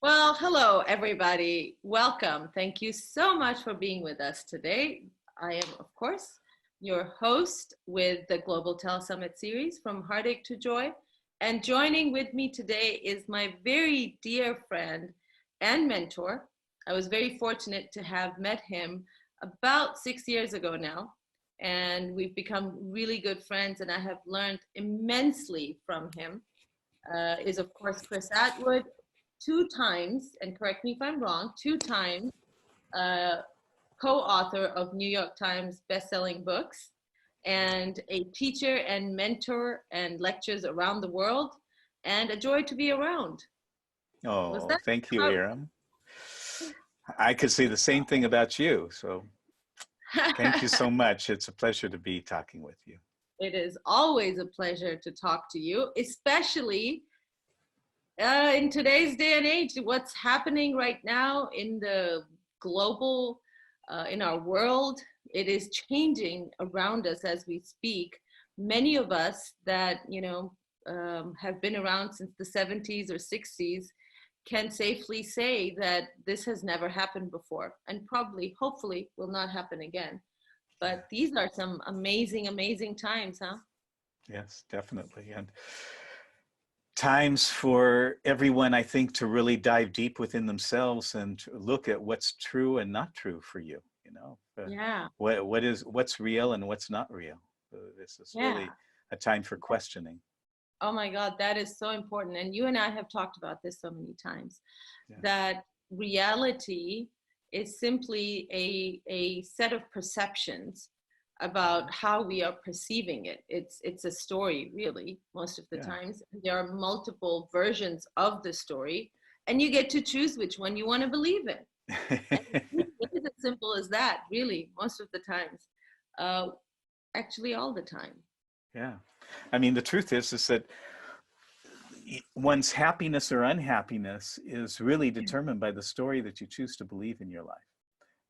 Well, hello, everybody. Welcome. Thank you so much for being with us today. I am, of course, your host with the Global Telesummit series From Heartache to Joy. And joining with me today is my very dear friend and mentor. I was very fortunate to have met him about 6 years ago now. And we've become really good friends, and I have learned immensely from him. Is, of course, Chris Attwood, two times, and correct me if I'm wrong, two times uh, co-author of New York Times best-selling books, and a teacher and mentor and lectures around the world, and a joy to be around. Was Oh, that thank you, about? Eram. I could say the same thing about you. So thank you so much. It's a pleasure to be talking with you. It is always a pleasure to talk to you, especially in today's day and age. What's happening right now in the global, in our world, it is changing around us as we speak. Many of us that, have been around since the 70s or 60s can safely say that this has never happened before, and probably, hopefully, will not happen again. Yeah. But these are some amazing, amazing times, huh? Yes, definitely. And times for everyone, I think, to really dive deep within themselves and to look at what's true and not true for you. Yeah, What's real and what's not real. This is yeah. really a time for questioning. Oh my God, that is so important. And you and I have talked about this so many times, Yeah. that reality is simply a set of perceptions about how we are perceiving it. It's a story, really, most of the Yeah. times. There are multiple versions of the story, and you get to choose which one you want to believe in. And it is as simple as that, really, most of the times. Uh, Actually, all the time. Yeah. I mean, the truth is that one's happiness or unhappiness is really determined by the story that you choose to believe in your life.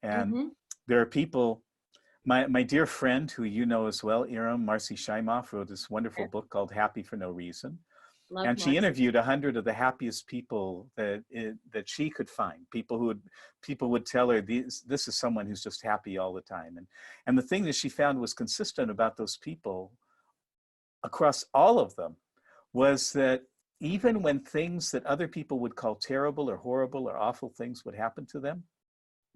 And Mm-hmm. there are people, my dear friend who you know as well, Eram, Marcy Shimoff, wrote this wonderful book called Happy for No Reason. Love And she Marcy. interviewed 100 of the happiest people that she could find. People would tell her, this is someone who's just happy all the time. And the thing that she found was consistent about those people across all of them was that even when things that other people would call terrible or horrible or awful things would happen to them,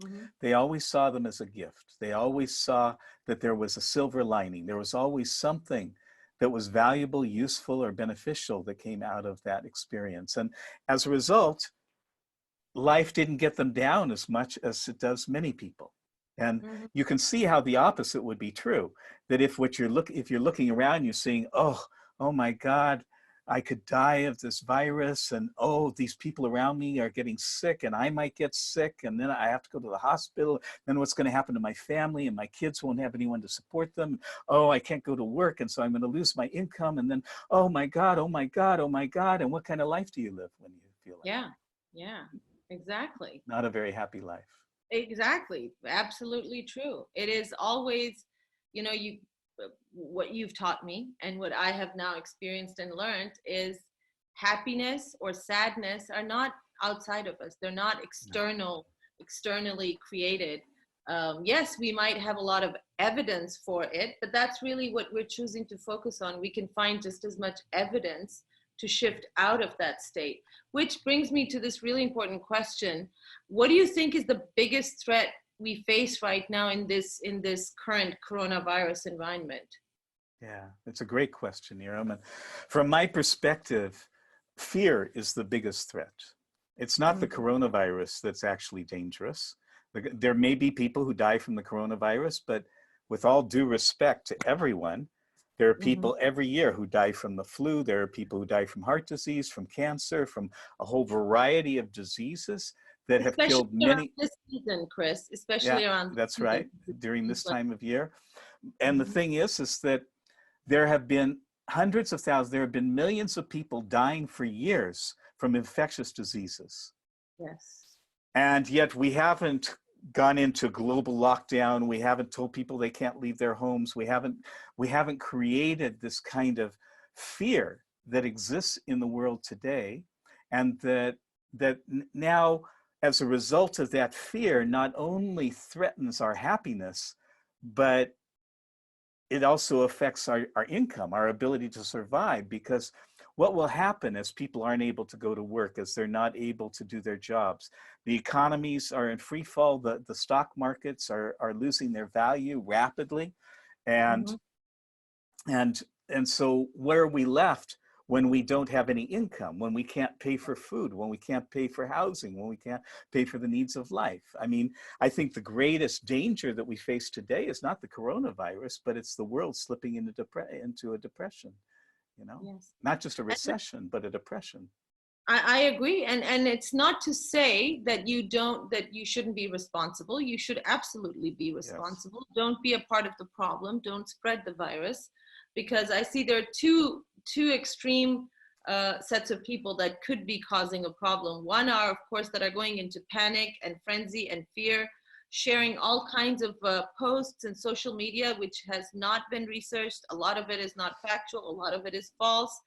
Mm-hmm. they always saw them as a gift. They always saw that there was a silver lining. There was always something that was valuable, useful, or beneficial that came out of that experience. And as a result, life didn't get them down as much as it does many people. And Mm-hmm. you can see how the opposite would be true. That if you're looking around, you're seeing, oh my God, I could die of this virus, and oh, these people around me are getting sick, and I might get sick, and then I have to go to the hospital. Then what's going to happen to my family, and my kids won't have anyone to support them. Oh, I can't go to work, and so I'm going to lose my income. And then, oh my God, oh my God, oh my God. And what kind of life do you live when you feel like Yeah, yeah, exactly. not a very happy life? Exactly. Absolutely true. It is always, what you've taught me and what I have now experienced and learned is happiness or sadness are not outside of us. They're not No. externally created. Yes, we might have a lot of evidence for it, but that's really what we're choosing to focus on. We can find just as much evidence to shift out of that state, which brings me to this really important question. What do you think is the biggest threat we face right now in this current coronavirus environment? Yeah, it's a great question, Eram. And from my perspective, fear is the biggest threat. It's not the Mm-hmm. coronavirus that's actually dangerous. There may be people who die from the coronavirus, but with all due respect to everyone, there are Mm-hmm. people every year who die from the flu. There are people who die from heart disease, from cancer, from a whole variety of diseases that have Especially killed around many. this season, Chris, Yeah, especially around that's this season. right, during this But time of year. And the mhm. thing is that there have been hundreds of thousands, there have been millions of people dying for years from infectious diseases. Yes. And yet we haven't gone into global lockdown. We haven't told people they can't leave their homes. We haven't created this kind of fear that exists in the world today, and that now, as a result of that fear, not only threatens our happiness, but it also affects our income, our ability to survive, because what will happen as people aren't able to go to work, as they're not able to do their jobs? The economies are in free fall, the stock markets are losing their value rapidly. And, and so where are we left when we don't have any income, when we can't pay for food, when we can't pay for housing, when we can't pay for the needs of life? I mean, I think the greatest danger that we face today is not the coronavirus, but it's the world slipping into a depression, you know? Yes. Not just a recession, but a depression. I agree. And it's not to say that you shouldn't be responsible. You should absolutely be responsible. Yes. Don't be a part of the problem. Don't spread the virus, because I see there are two extreme sets of people that could be causing a problem. One are, of course, that are going into panic and frenzy and fear, sharing all kinds of posts and social media, which has not been researched. A lot of it is not factual. A lot of it is false.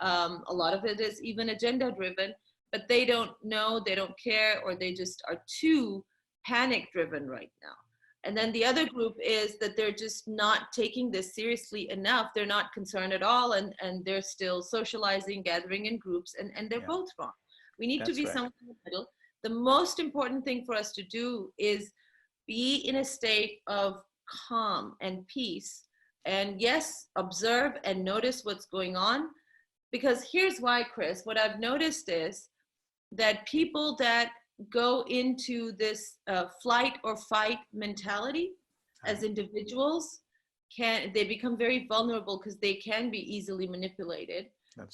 A lot of it is even agenda driven, but they don't know, they don't care, or they just are too panic driven right now. And then the other group is that they're just not taking this seriously enough. They're not concerned at all, and they're still socializing, gathering in groups, and they're both wrong. We need to be somewhere in the middle. The most important thing for us to do is be in a state of calm and peace, and yes, observe and notice what's going on. Because here's why, Chris, what I've noticed is that people that go into this flight or fight mentality as individuals, they become very vulnerable, because they can be easily manipulated.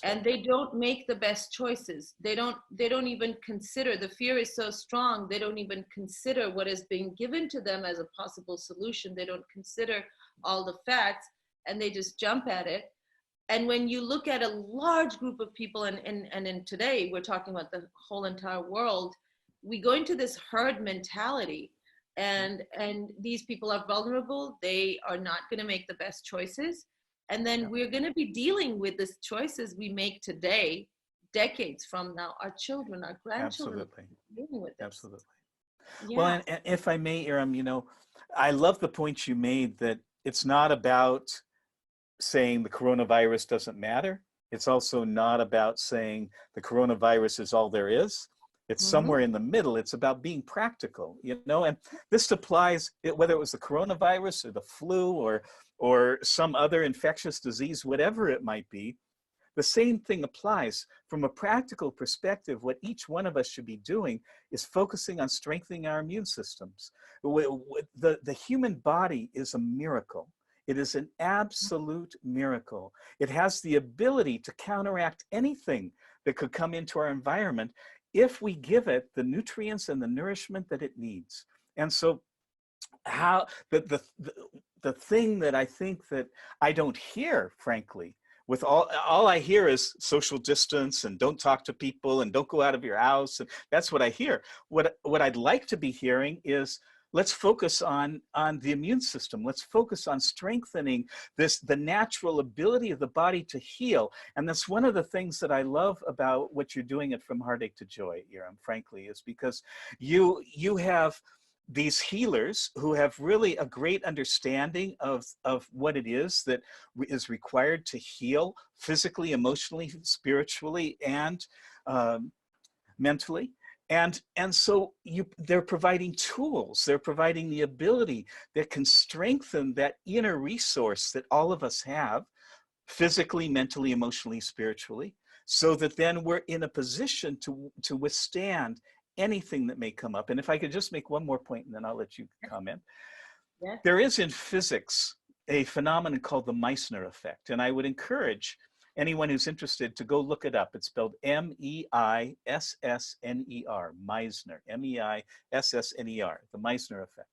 And they don't make the best choices. They don't even consider, the fear is so strong, they don't even consider what is being given to them as a possible solution. They don't consider all the facts, and they just jump at it. And when you look at a large group of people, and in today, we're talking about the whole entire world, we go into this herd mentality, and these people are vulnerable. They are not going to make the best choices. And then we're going to be dealing with the choices we make today, decades from now. Our children, our grandchildren, Absolutely. dealing with this. Absolutely. Yeah. Well, and if I may, Eram, you know, I love the point you made that it's not about saying the coronavirus doesn't matter. It's also not about saying the coronavirus is all there is. It's somewhere in the middle. It's about being practical, you know, and this applies, whether it was the coronavirus or the flu or some other infectious disease, whatever it might be. The same thing applies. From a practical perspective, what each one of us should be doing is focusing on strengthening our immune systems. The human body is a miracle. It is an absolute miracle. It has the ability to counteract anything that could come into our environment if we give it the nutrients and the nourishment that it needs. And so how the thing that I think that I don't hear, frankly, with all I hear is social distance and don't talk to people and don't go out of your house. And that's what I hear. What I'd like to be hearing is, let's focus on the immune system. Let's focus on strengthening the natural ability of the body to heal. And that's one of the things that I love about what you're doing at From Heartache to Joy, Eram, frankly, is because you have these healers who have really a great understanding of what it is that is required to heal physically, emotionally, spiritually, and mentally. And so they're providing tools, they're providing the ability that can strengthen that inner resource that all of us have, physically, mentally, emotionally, spiritually, so that then we're in a position to withstand anything that may come up. And if I could just make one more point, and then I'll let you comment. Yeah. There is in physics a phenomenon called the Meissner Effect, and I would encourage anyone who's interested to go look it up. It's spelled M-E-I-S-S-N-E-R, Meissner, M-E-I-S-S-N-E-R, the Meissner Effect.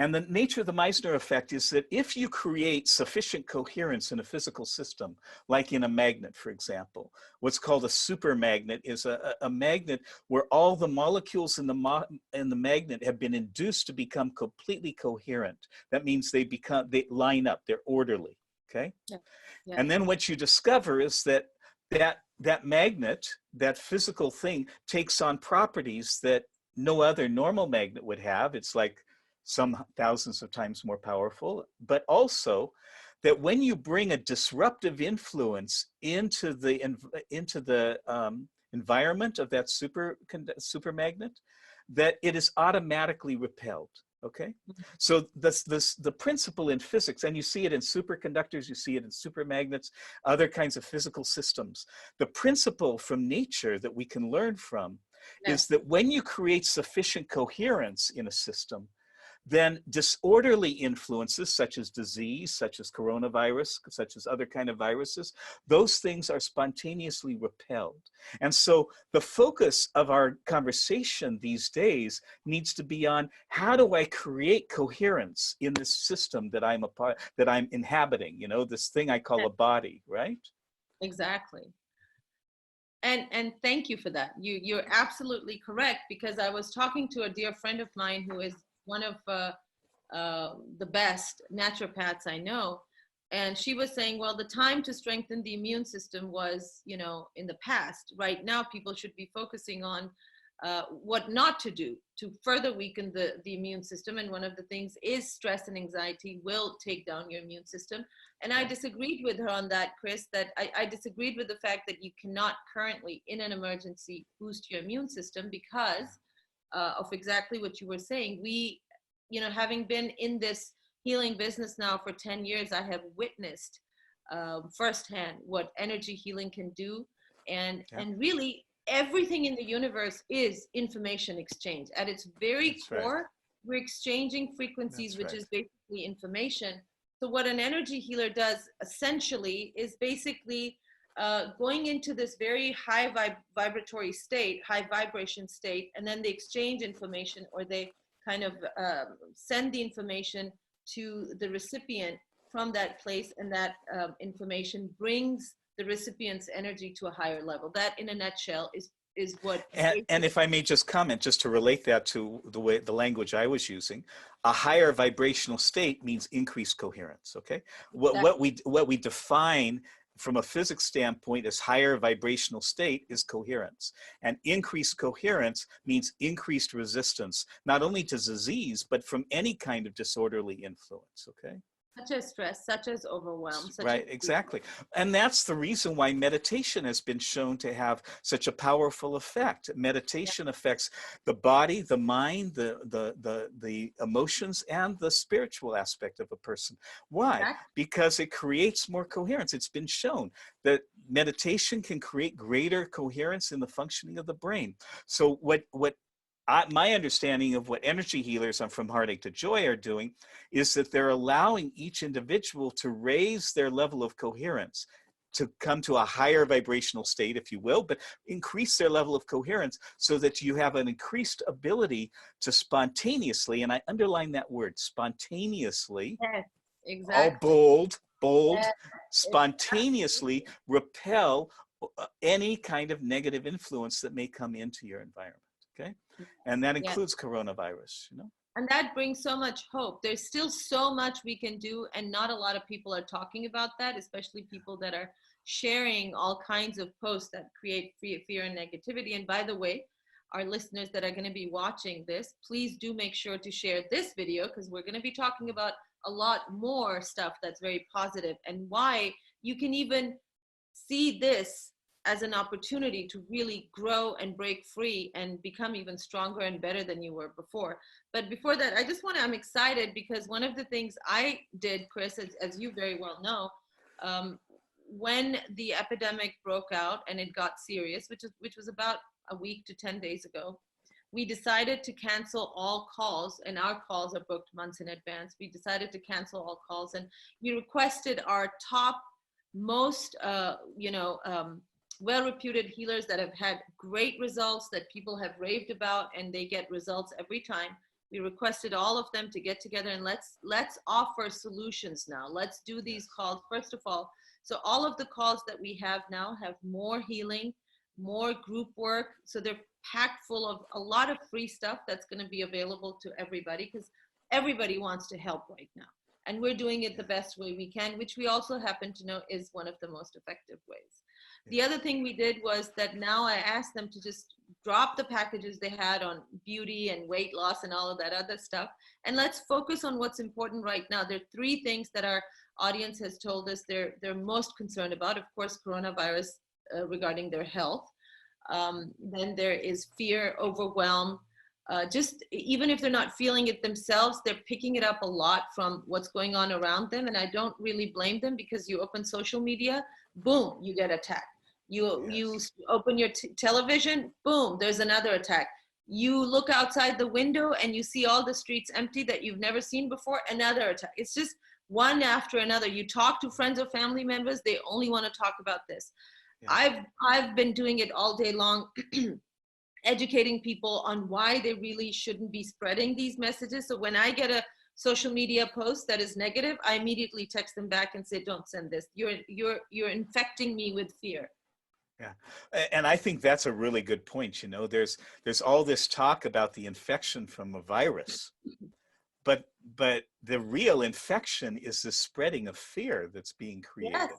And the nature of the Meissner Effect is that if you create sufficient coherence in a physical system, like in a magnet, for example, what's called a supermagnet is a magnet where all the molecules in the magnet have been induced to become completely coherent. That means they line up, they're orderly, okay? Yeah. Yeah. And then what you discover is that that magnet, that physical thing, takes on properties that no other normal magnet would have. It's like some thousands of times more powerful, but also that when you bring a disruptive influence into the environment of that super magnet, that it is automatically repelled. Okay, so the principle in physics, and you see it in superconductors, you see it in supermagnets, other kinds of physical systems. The principle from nature that we can learn from is that when you create sufficient coherence in a system, then disorderly influences such as disease, such as coronavirus, such as other kind of viruses, those things are spontaneously repelled. And so the focus of our conversation these days needs to be on how do I create coherence in this system that I'm a part, that I'm inhabiting, you know, this thing I call a body, right? Exactly. And thank you for that. You're absolutely correct, because I was talking to a dear friend of mine who is one of the best naturopaths I know, and she was saying, well, the time to strengthen the immune system was, you know, in the past. Right now, people should be focusing on what not to do to further weaken the immune system. And one of the things is stress and anxiety will take down your immune system. And I disagreed with her on that, Chris, that I disagreed with the fact that you cannot currently, in an emergency, boost your immune system because of exactly what you were saying. We, you know, having been in this healing business now for 10 years, I have witnessed firsthand what energy healing can do. And really, everything in the universe is information exchange. At its very core, we're exchanging frequencies, which is basically information. So what an energy healer does essentially is basically going into this very high vibratory state, high vibration state, and then they exchange information, or they kind of send the information to the recipient from that place, and that information brings the recipient's energy to a higher level. That, in a nutshell, is what. And if I may just comment, just to relate that to the language I was using, a higher vibrational state means increased coherence. Okay, what we define from a physics standpoint as higher vibrational state is coherence, and increased coherence means increased resistance, not only to disease but from any kind of disorderly influence. Okay. Such as stress, such as overwhelm. Right, exactly. And that's the reason why meditation has been shown to have such a powerful effect. Meditation affects the body, the mind, the emotions, and the spiritual aspect of a person. Why? Exactly. Because it creates more coherence. It's been shown that meditation can create greater coherence in the functioning of the brain. So my understanding of what energy healers From Heartache to Joy are doing is that they're allowing each individual to raise their level of coherence, to come to a higher vibrational state, if you will, but increase their level of coherence so that you have an increased ability to spontaneously, and I underline that word, spontaneously, yes, exactly. all bold, yes, spontaneously repel any kind of negative influence that may come into your environment. Okay, and that includes coronavirus, you know. And that brings so much hope. There's still so much we can do, and not a lot of people are talking about that, especially people that are sharing all kinds of posts that create fear and negativity. And by the way, our listeners that are going to be watching this, please do make sure to share this video, because we're going to be talking about a lot more stuff that's very positive, and why you can even see this as an opportunity to really grow and break free and become even stronger and better than you were before. But before that, I'm excited because one of the things I did, Chris, as you very well know, when the epidemic broke out and it got serious, which was about a week to 10 days ago, we decided to cancel all calls, and our calls are booked months in advance. We decided to cancel all calls, and we requested our top most, well-reputed healers that have had great results, that people have raved about, and they get results every time. We requested all of them to get together and let's offer solutions now. Let's do these calls first of all. So all of the calls that we have now have more healing, more group work. So they're packed full of a lot of free stuff that's going to be available to everybody, because everybody wants to help right now. And we're doing it the best way we can, which we also happen to know is one of the most effective ways. The other thing we did was that now I asked them to just drop the packages they had on beauty and weight loss and all of that other stuff. And let's focus on what's important right now. There are three things that our audience has told us they're most concerned about. Of course, coronavirus regarding their health. Then there is fear, overwhelm. Just even if they're not feeling it themselves, they're picking it up a lot from what's going on around them. And I don't really blame them, because you open social media, boom, you get attacked. You open your television, boom, there's another attack. You look outside the window and you see all the streets empty that you've never seen before, another attack. It's just one after another. You talk to friends or family members, they only want to talk about this. Yeah. I've been doing it all day long, educating people on why they really shouldn't be spreading these messages. So when I get a social media post that is negative, I immediately text them back and say, don't send this. You're infecting me with fear. Yeah, and I think that's a really good point. You know, there's all this talk about the infection from a virus, but the real infection is the spreading of fear that's being created.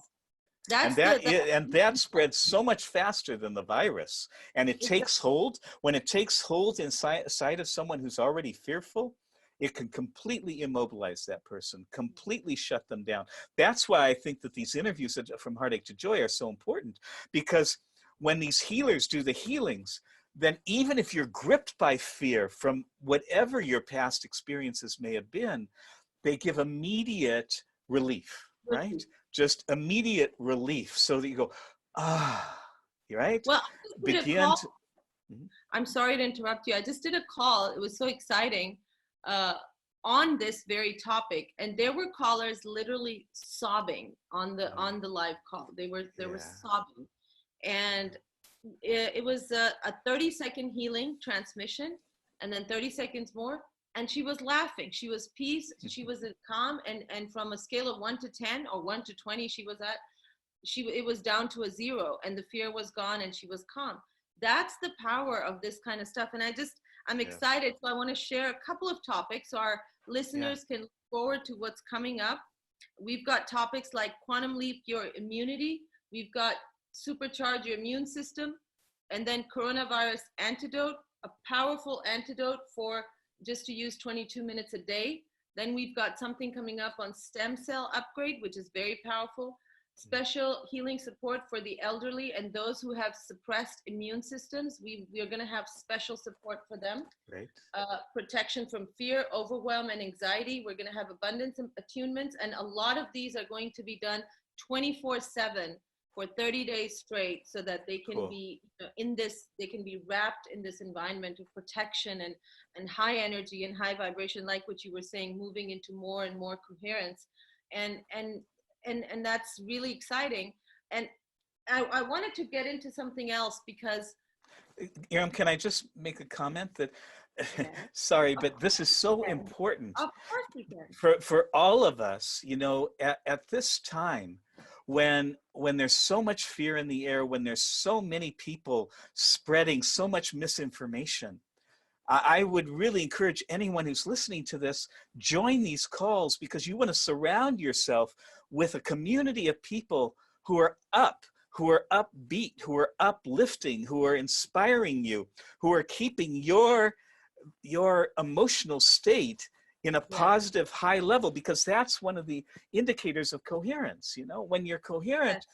Yes. And that spreads so much faster than the virus. And it takes hold. When it takes hold inside of someone who's already fearful, it can completely immobilize that person, completely shut them down. That's why I think that these interviews from Heartache to Joy are so important, because when these healers do the healings, then even if you're gripped by fear from whatever your past experiences may have been, they give immediate relief, right? Just immediate relief, so that you go, right? Well, I'm sorry to interrupt you. I just did a call. It was so exciting. On this very topic, and there were callers literally sobbing on the live call. They were sobbing, and it was a 30-second healing transmission, and then 30 seconds more, and she was laughing. She was peace. She was calm, and from a scale of 1 to 10 or 1 to 20, it was down to a 0, and the fear was gone, and she was calm. That's the power of this kind of stuff, and I'm excited. So I want to share a couple of topics so our listeners can look forward to what's coming up. We've got topics like quantum leap your immunity. We've got supercharge your immune system. And then coronavirus antidote, a powerful antidote for just to use 22 minutes a day. Then we've got something coming up on stem cell upgrade, which is very powerful. Special healing support for the elderly and those who have suppressed immune systems. We are going to have special support for them. Great. Protection from fear, overwhelm, and anxiety. We're going to have abundance and attunements, and a lot of these are going to be done 24/7 for 30 days straight, so that they can be they can be wrapped in this environment of protection and high energy and high vibration, like what you were saying, moving into more and more coherence. And that's really exciting. And I wanted to get into something else, because Eram, can I just make a comment that sorry, but this is so important. Of course we can. For all of us, you know, at this time, when there's so much fear in the air, when there's so many people spreading so much misinformation, I would really encourage anyone who's listening to this, join these calls, because you want to surround yourself with a community of people who are who are upbeat, who are uplifting, who are inspiring you, who are keeping your emotional state in a positive high level, because that's one of the indicators of coherence. You know, when you're coherent,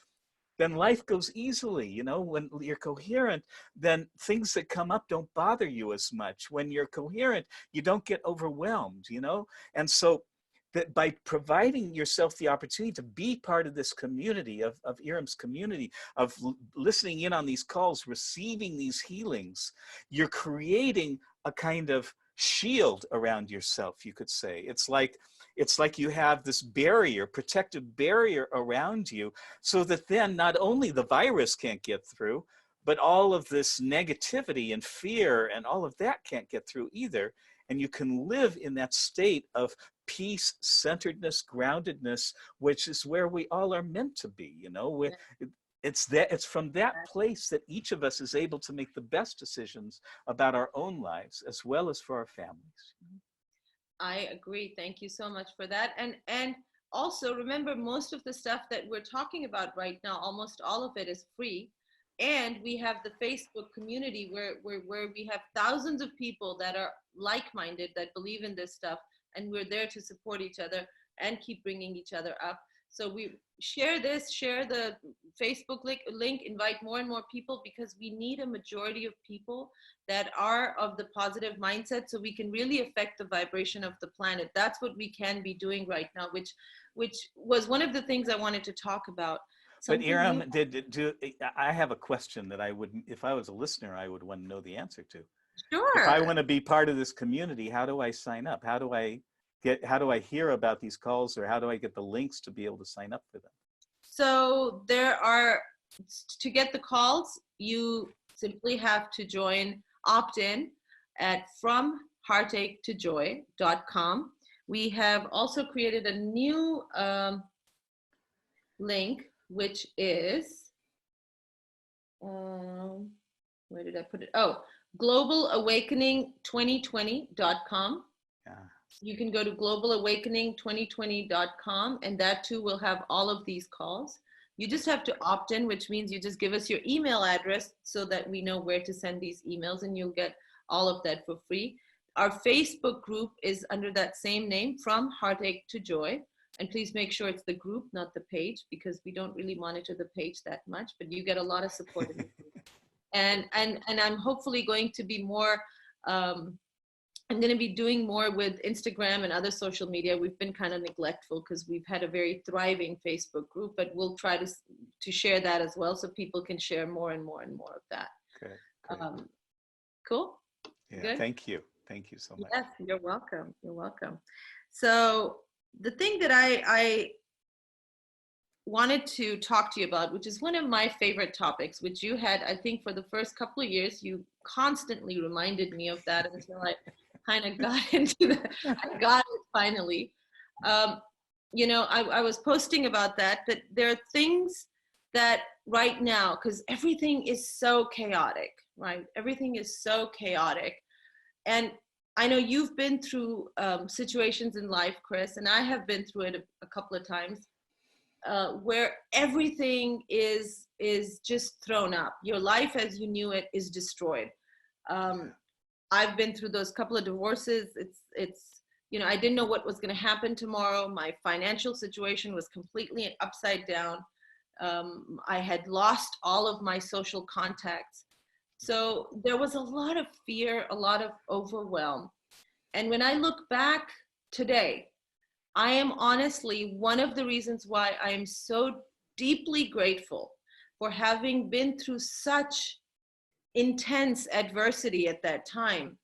then life goes easily. You know, when you're coherent, then things that come up don't bother you as much. When you're coherent, you don't get overwhelmed, you know? And so that by providing yourself the opportunity to be part of this community, of Eram's community, of listening in on these calls, receiving these healings, you're creating a kind of shield around yourself, you could say. It's like you have this barrier, protective barrier around you, so that then not only the virus can't get through, but all of this negativity and fear and all of that can't get through either. And you can live in that state of peace, centeredness, groundedness, which is where we all are meant to be. You know, it's from that place that each of us is able to make the best decisions about our own lives, as well as for our families. I agree. Thank you so much for that. And also remember, most of the stuff that we're talking about right now, almost all of it is free. And we have the Facebook community where we have thousands of people that are like-minded, that believe in this stuff, and we're there to support each other and keep bringing each other up. So we share this, share the Facebook link, invite more and more people, because we need a majority of people that are of the positive mindset, so we can really affect the vibration of the planet. That's what we can be doing right now, which was one of the things I wanted to talk about. But Eram, I have a question that I would, if I was a listener, I would want to know the answer to. Sure. If I want to be part of this community, how do I sign up? How do I hear about these calls, or how do I get the links to be able to sign up for them? So to get the calls, you simply have to opt in at fromheartache2joy.com. We have also created a new link, which is, where did I put it? Oh, globalawakening2020.com. Yeah. You can go to globalawakening2020.com, and that too will have all of these calls. You just have to opt in, which means you just give us your email address so that we know where to send these emails, and you'll get all of that for free. Our Facebook group is under that same name, From Heartache to Joy. And please make sure it's the group, not the page, because we don't really monitor the page that much, but you get a lot of support in the group. And I'm hopefully going to be more, I'm going to be doing more with Instagram and other social media. We've been kind of neglectful because we've had a very thriving Facebook group, but we'll try to share that as well, so people can share more and more and more of that. Good. Cool? Yeah, good? Thank you. Thank you so much. Yes, you're welcome. You're welcome. So the thing that I wanted to talk to you about, which is one of my favorite topics, which you had, I think, for the first couple of years, you constantly reminded me of that until I kind of got into I got it finally. You know, I was posting about that there are things that right now, because everything is so chaotic, right? Everything is so chaotic. And I know you've been through situations in life, Chris, and I have been through it a couple of times, where everything is just thrown up. Your life as you knew it is destroyed. I've been through those couple of divorces. It's you know, I didn't know what was going to happen tomorrow. My financial situation was completely upside down. I had lost all of my social contacts. So there was a lot of fear, a lot of overwhelm. And when I look back today, I am honestly one of the reasons why I am so deeply grateful for having been through such intense adversity at that time,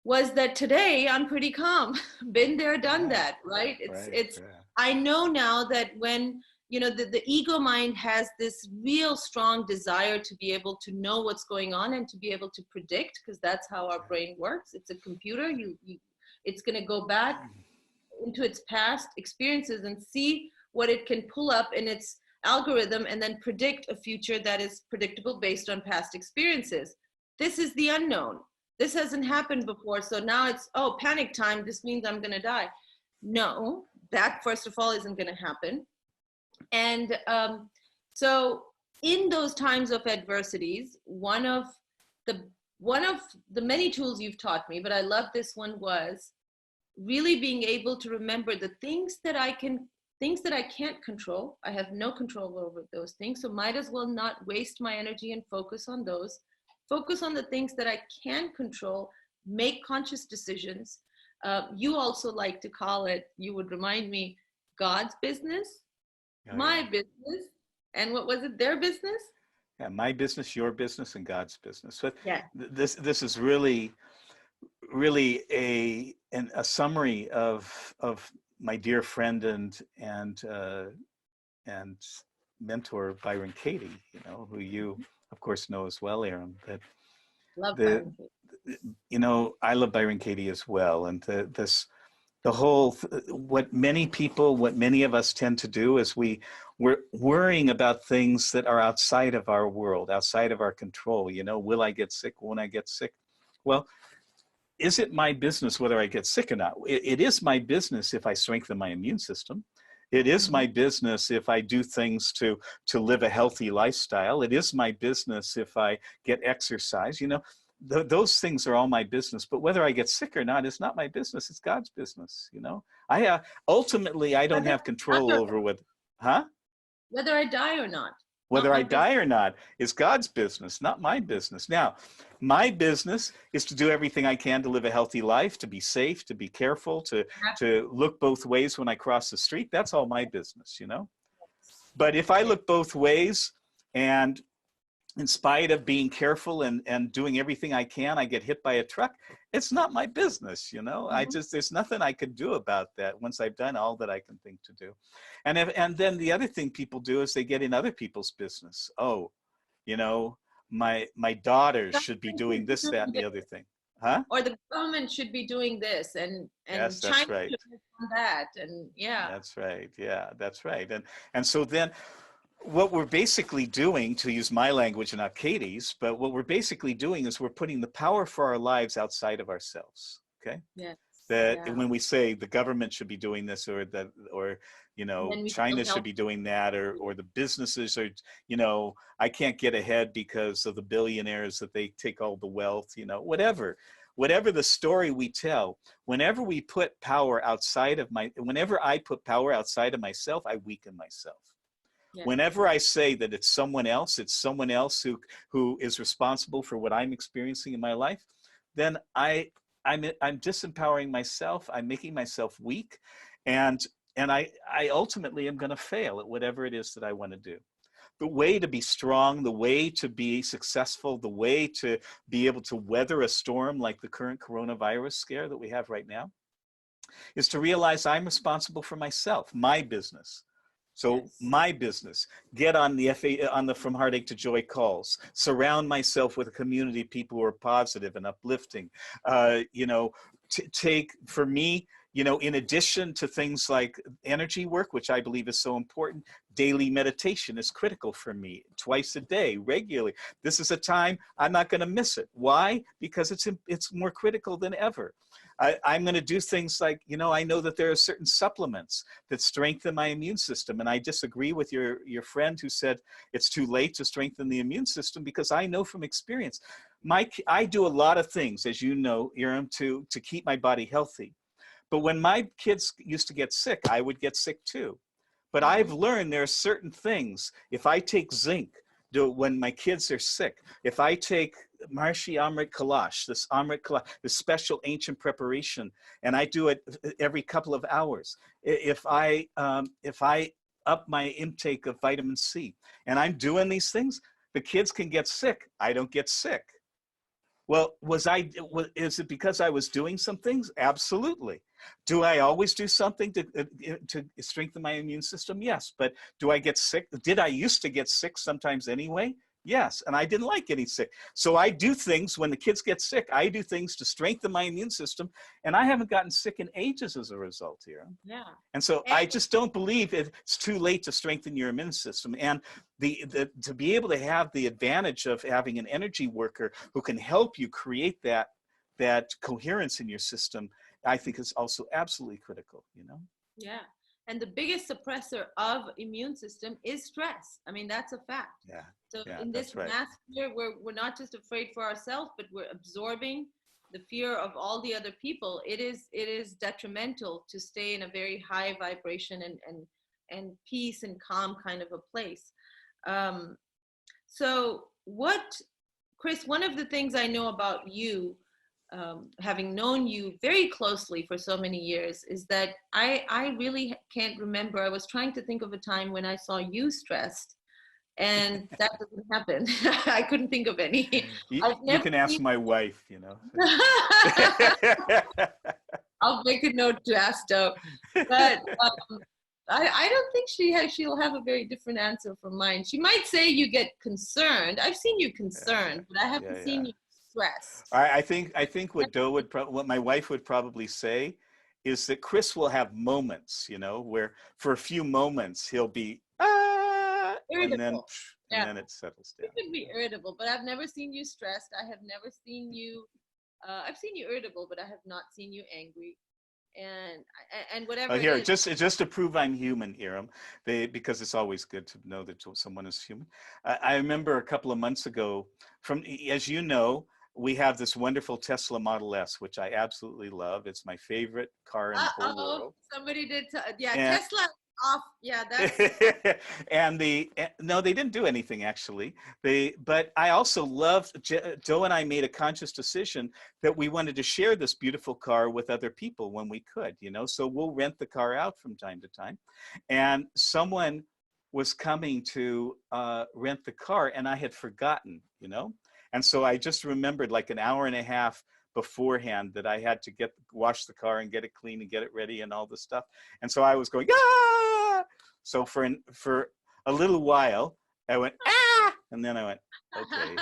was that today I'm pretty calm. Been there, done that, right? I know now that when, you know, the ego mind has this real strong desire to be able to know what's going on and to be able to predict, because that's how our brain works. It's a computer. It's going to go back into its past experiences and see what it can pull up in its algorithm and then predict a future that is predictable based on past experiences. This is the unknown. This hasn't happened before. So now it's, oh, panic time. This means I'm going to die. No, that first of all isn't going to happen. And so in those times of adversities, one of the many tools you've taught me, but I love this one, was really being able to remember the things that I can't control. I have no control over those things. So might as well not waste my energy and focus on those. Focus on the things that I can control, make conscious decisions. You also like to call it, you would remind me, God's business, my business, and what was it, their business? Yeah, my business, your business, and God's business. But yeah. This is really a summary of my dear friend and mentor Byron Katie, you know, who you of course know as well, Eram. Love Byron Katie. You know, I love Byron Katie as well, and what many of us tend to do is we're worrying about things that are outside of our world, outside of our control. You know, will I get sick? Won't I get sick? Well, is it my business whether I get sick or not? It is my business if I strengthen my immune system. It is my business if I do things to live a healthy lifestyle. It is my business if I get exercise. You know, those things are all my business. But whether I get sick or not is not my business. It's God's business. You know, ultimately I don't have control over what, huh? Whether I die or not. Whether I die or not is God's business, not my business. Now, my business is to do everything I can to live a healthy life, to be safe, to be careful, to look both ways when I cross the street. That's all my business, you know? But if I look both ways and in spite of being careful and doing everything I can, I get hit by a truck, it's not my business, you know? There's nothing I could do about that once I've done all that I can think to do. And then the other thing people do is they get in other people's business. Oh, you know, my daughter should be doing this, that, and the other thing. Huh? Or the government should be doing this, and yes, China that's right. should be doing that, and yeah. That's right. Yeah, that's right. And so then what we're basically doing, to use my language and not Katie's, but what we're basically doing is we're putting the power for our lives outside of ourselves. Okay. Yes. That when we say the government should be doing this, or you know, China should be doing that, or the businesses are, you know, I can't get ahead because of the billionaires that they take all the wealth, you know, whatever the story we tell, whenever we put power outside of whenever I put power outside of myself, I weaken myself. Yes. Whenever I say that it's someone else who is responsible for what I'm experiencing in my life, then I'm disempowering myself. I'm making myself weak, and I ultimately am going to fail at whatever it is that I want to do. The way to be strong, the way to be successful, the way to be able to weather a storm like the current coronavirus scare that we have right now, is to realize I'm responsible for myself, my business. So my business, get on the From Heartache to Joy calls, surround myself with a community of people who are positive and uplifting. You know, take, for me, you know, in addition to things like energy work, which I believe is so important, daily meditation is critical for me, twice a day, regularly. This is a time I'm not going to miss it. Why? Because it's more critical than ever. I'm going to do things like, you know, I know that there are certain supplements that strengthen my immune system. And I disagree with your friend who said it's too late to strengthen the immune system, because I know from experience, I do a lot of things, as you know, Eram, to keep my body healthy. But when my kids used to get sick, I would get sick too. But I've learned there are certain things. If I take zinc, when my kids are sick, if I take Marshi Amrit Kalash, this special ancient preparation, and I do it every couple of hours. If I up my intake of vitamin C, and I'm doing these things, the kids can get sick. I don't get sick. Well, is it because I was doing some things? Absolutely. Do I always do something to strengthen my immune system? Yes. But do I get sick? Did I used to get sick sometimes anyway? Yes. And I didn't like getting sick. So I do things when the kids get sick. I do things to strengthen my immune system. And I haven't gotten sick in ages as a result here. Yeah. And so I just don't believe it's too late to strengthen your immune system. And to be able to have the advantage of having an energy worker who can help you create that coherence in your system, I think is also absolutely critical, you know? Yeah. And the biggest suppressor of immune system is stress. I mean, that's a fact. Yeah. So in this mass fear, we're not just afraid for ourselves, but we're absorbing the fear of all the other people. It is detrimental to stay in a very high vibration and peace and calm kind of a place. So Chris, one of the things I know about you, having known you very closely for so many years, is that I really can't remember. I was trying to think of a time when I saw you stressed, and that doesn't happen. I couldn't think of any. You can ask my wife, you know. I'll make a note to ask Doe. But I don't think she'll have a very different answer from mine. She might say you get concerned. I've seen you concerned, but I haven't seen you stressed. I think what my wife would probably say is that Chris will have moments, you know, where for a few moments he'll be irritable. And then it settles down. You can be irritable, but I've never seen you stressed. I have never seen you I've seen you irritable, but I have not seen you angry. And whatever Oh, it here, is. just to prove I'm human, Eram, because it's always good to know that someone is human. I remember a couple of months ago, as you know, we have this wonderful Tesla Model S, which I absolutely love. It's my favorite car in the whole Uh-oh, world. somebody did. Yeah, And Tesla off. Yeah, that's. no, they didn't do anything actually. But I also loved, Joe and I made a conscious decision that we wanted to share this beautiful car with other people when we could, so we'll rent the car out from time to time. And someone was coming to rent the car, and I had forgotten, and so I just remembered like an hour and a half beforehand that I had to wash the car and get it clean and get it ready and all this stuff. And so I was going, ah! So for a little while, I went, ah! And then I went, okay.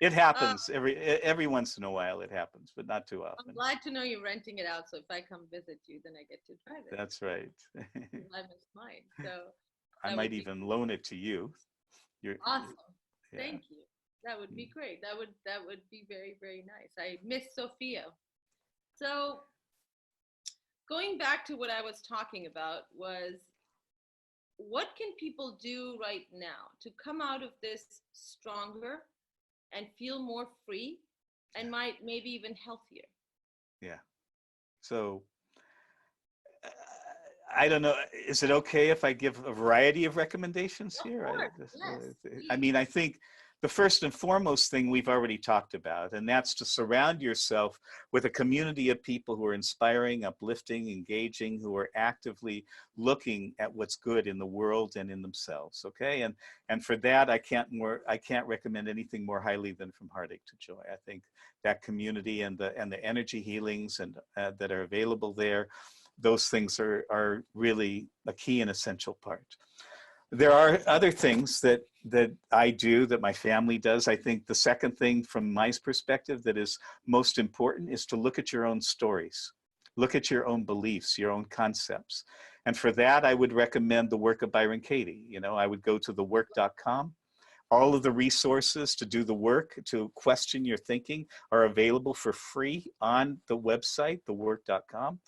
It happens every once in a while. It happens, but not too often. I'm glad to know you're renting it out. So if I come visit you, then I get to drive it. That's right. I miss mine. So I might even loan it to you. Awesome. Yeah. Thank you. That would be great. That would be very, very nice. I miss Sophia. So going back to what I was talking about was, what can people do right now to come out of this stronger and feel more free and maybe even healthier? Yeah. So I don't know. Is it okay if I give a variety of recommendations here? Yes, I mean, I think the first and foremost thing we've already talked about, and that's to surround yourself with a community of people who are inspiring, uplifting, engaging, who are actively looking at what's good in the world and in themselves. Okay, and for that, I can't recommend anything more highly than From Heartache to Joy. I think that community and the energy healings and that are available there, those things are really a key and essential part. There are other things that I do, that my family does. I think the second thing from my perspective that is most important is to look at your own stories, look at your own beliefs, your own concepts. And for that, I would recommend the work of Byron Katie. I would go to thework.com. All of the resources to do the work, to question your thinking, are available for free on the website, thework.com.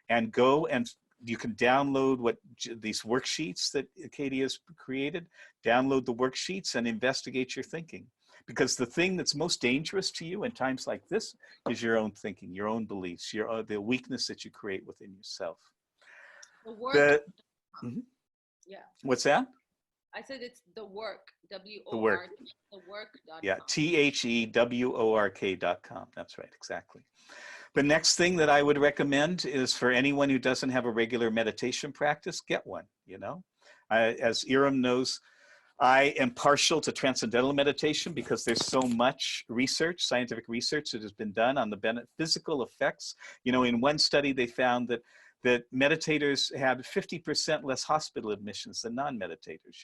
And go and you can download these worksheets that Katie has created, download the worksheets and investigate your thinking. Because the thing that's most dangerous to you in times like this is your own thinking, your own beliefs, the weakness that you create within yourself. The work. Yeah. What's that? I said it's the work, The work. The work.com. Yeah, THEWORK.com. That's right, exactly. The next thing that I would recommend is for anyone who doesn't have a regular meditation practice, get one. As Eram knows, I am partial to transcendental meditation because there's so much research, scientific research that has been done on the physical effects. In one study, they found that meditators had 50% less hospital admissions than non-meditators.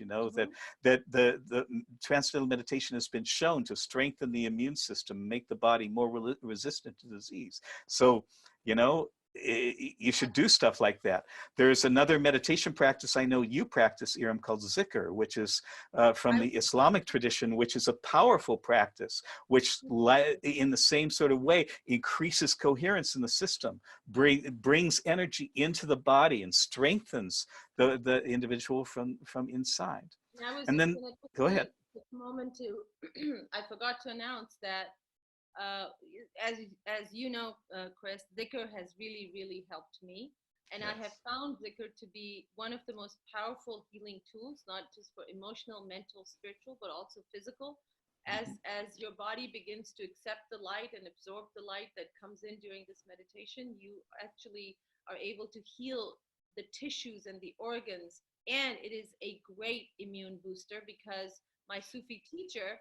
That the transcendental meditation has been shown to strengthen the immune system, make the body more resistant to disease. So, you should do stuff like that. There's another meditation practice I know you practice, Eram, called zikr, which is from the Islamic tradition, which is a powerful practice, which in the same sort of way increases coherence in the system, brings energy into the body and strengthens the individual from inside. And then, go ahead. A moment to, I forgot to announce that as you know, Chris, zikr has really, really helped me. And yes. I have found zikr to be one of the most powerful healing tools, not just for emotional, mental, spiritual, but also physical. As your body begins to accept the light and absorb the light that comes in during this meditation, you actually are able to heal the tissues and the organs. And it is a great immune booster because my Sufi teacher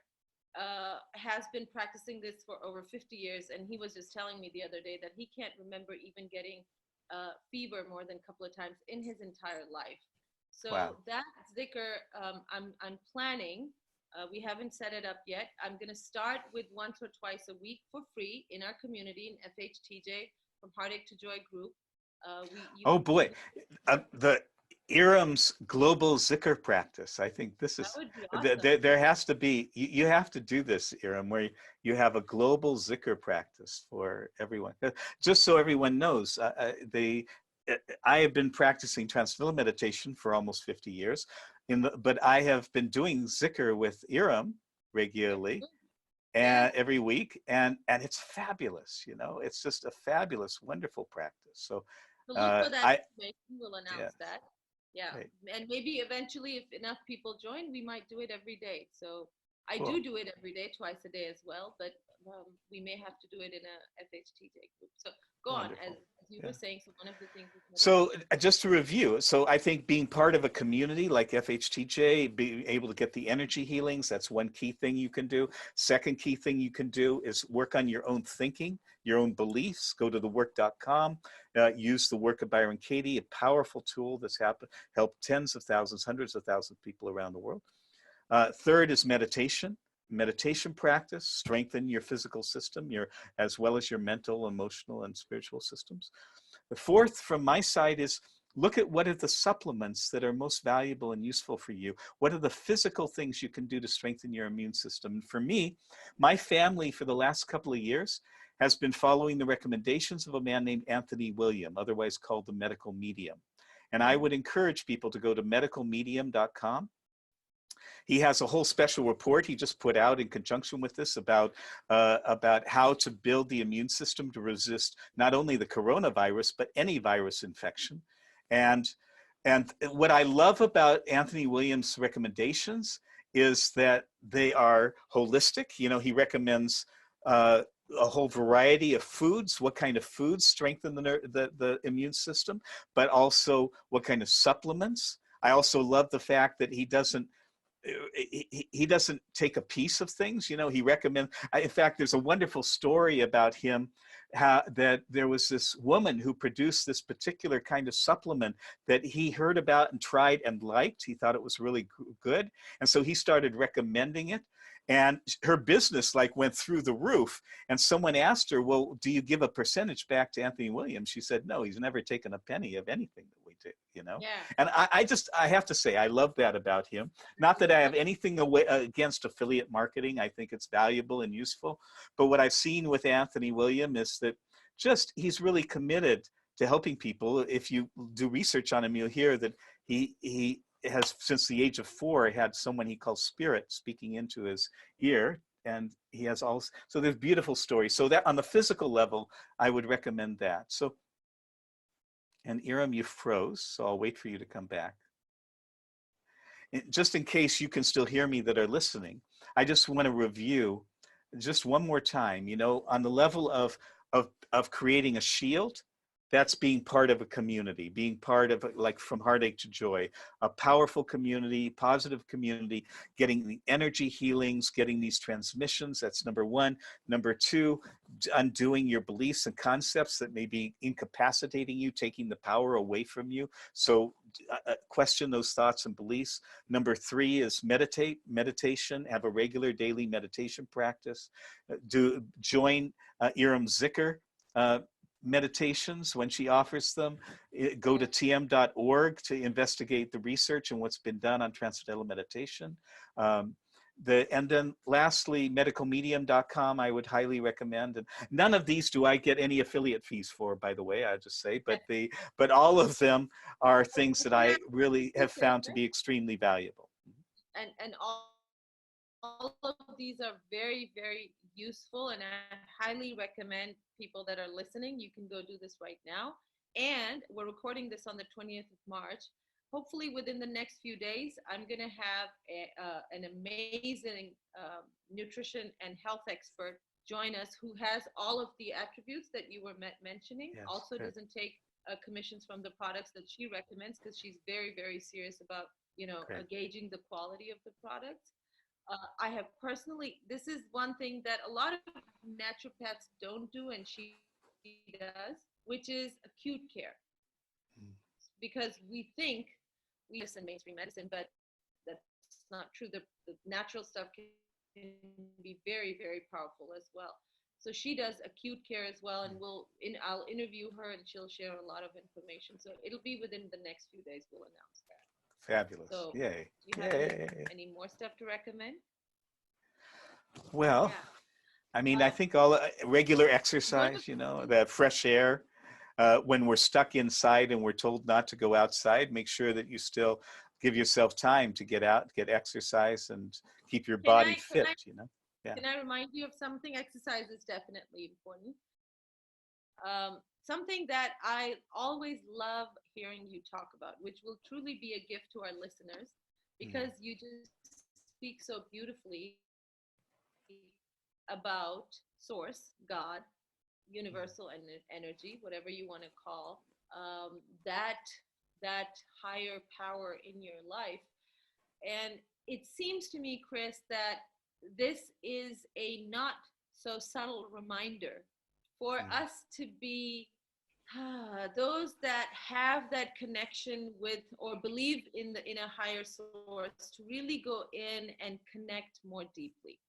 has been practicing this for over 50 years. And he was just telling me the other day that he can't remember even getting fever more than a couple of times in his entire life. So wow. That zikr, I'm planning. We haven't set it up yet. I'm going to start with once or twice a week for free in our community in FHTJ, From Heartache to Joy group. Oh boy, Eram's global zikr practice. I think this That is, would be awesome. there has to be, you have to do this, Eram, where you have a global zikr practice for everyone. Just so everyone knows, I have been practicing transcendental meditation for almost 50 years, but I have been doing zikr with Eram regularly Yeah. and every week, and it's fabulous. You know, it's just a fabulous, wonderful practice. So So look for that I, information. We'll yeah, announce that. Yeah. right, And maybe eventually, if enough people join, we might do it every day. So I cool. do it every day, twice a day as well, but we may have to do it in a FHTJ group. So go on. Wonderful. As you Yeah. were saying, so one of the things is So meditation. just to review, so I think being part of a community like FHTJ, being able to get the energy healings, that's one key thing you can do. Second key thing you can do is work on your own thinking, your own beliefs. Go to thework.com, use the work of Byron Katie, a powerful tool that's helped tens of thousands, hundreds of thousands of people around the world. Third is meditation. Meditation practice, strengthen your physical system, as well as your mental, emotional, and spiritual systems. The fourth from my side is look at what are the supplements that are most valuable and useful for you. What are the physical things you can do to strengthen your immune system? And for me, my family for the last couple of years has been following the recommendations of a man named Anthony William, otherwise called the medical medium. And I would encourage people to go to medicalmedium.com. He has a whole special report he just put out in conjunction with this about how to build the immune system to resist not only the coronavirus, but any virus infection. And, and what I love about Anthony Williams' recommendations is that they are holistic. You know, he recommends a whole variety of foods, what kind of foods strengthen the immune system, but also what kind of supplements. I also love the fact that he doesn't take a piece of things. You know, he recommends, in fact, there's a wonderful story about him, that there was this woman who produced this particular kind of supplement that he heard about and tried and liked. He thought it was really good. And so he started recommending it. And her business like went through the roof. And someone asked her, well, do you give a percentage back to Anthony Williams? She said, no, he's never taken a penny of anything that we do, you know? Yeah. And I have to say, I love that about him. Not that I have anything against affiliate marketing. I think it's valuable and useful. But what I've seen with Anthony William is that he's really committed to helping people. If you do research on him, you'll hear that he has, since the age of 4, had someone he calls spirit speaking into his ear. And he has all, so there's beautiful stories. So that on the physical level, I would recommend that. So, and Eram, you froze, so I'll wait for you to come back. Just in case you can still hear me that are listening, I just want to review just one more time, you know, on the level of creating a shield. That's being part of a community, being part of, like, from heartache to joy, a powerful community, positive community, getting the energy healings, getting these transmissions. That's number one. Number two, undoing your beliefs and concepts that may be incapacitating you, taking the power away from you. So question those thoughts and beliefs. Number three is meditation, have a regular daily meditation practice. Join Eram Zikr meditations when she offers them. Go to tm.org to investigate the research and what's been done on transcendental meditation. And then lastly, medicalmedium.com, I would highly recommend. And none of these do I get any affiliate fees for, by the way, I just say, but all of them are things that I really have found to be extremely valuable. And all of these are very, very useful, and I highly recommend people that are listening, you can go do this right now. And we're recording this on the 20th of March. Hopefully within the next few days, I'm going to have an amazing nutrition and health expert join us who has all of the attributes that you were mentioning. Yes, also good. doesn't take commissions from the products that she recommends, because she's very, very serious about, you know, gauging the quality of the products. I have personally, this is one thing that a lot of naturopaths don't do, and she does, which is acute care. Because we think we listen mainstream medicine, but that's not true. The natural stuff can be very, very powerful as well. So she does acute care as well, and I'll interview her, and she'll share a lot of information. So it'll be within the next few days. We'll announce that. Fabulous. So, Yay. do you have any more stuff to recommend? Well, Yeah. I mean, I think all regular exercise, you know, the fresh air. When we're stuck inside and we're told not to go outside, make sure that you still give yourself time to get out, get exercise, and keep your body fit, you know? Yeah. Can I remind you of something? Exercise is definitely important. Something that I always love hearing you talk about, which will truly be a gift to our listeners, because you just speak so beautifully about source, God, universal energy, whatever you want to call that higher power in your life. And it seems to me, Chris, that this is a not so subtle reminder for us to be those that have that connection with or believe in a higher source, to really go in and connect more deeply.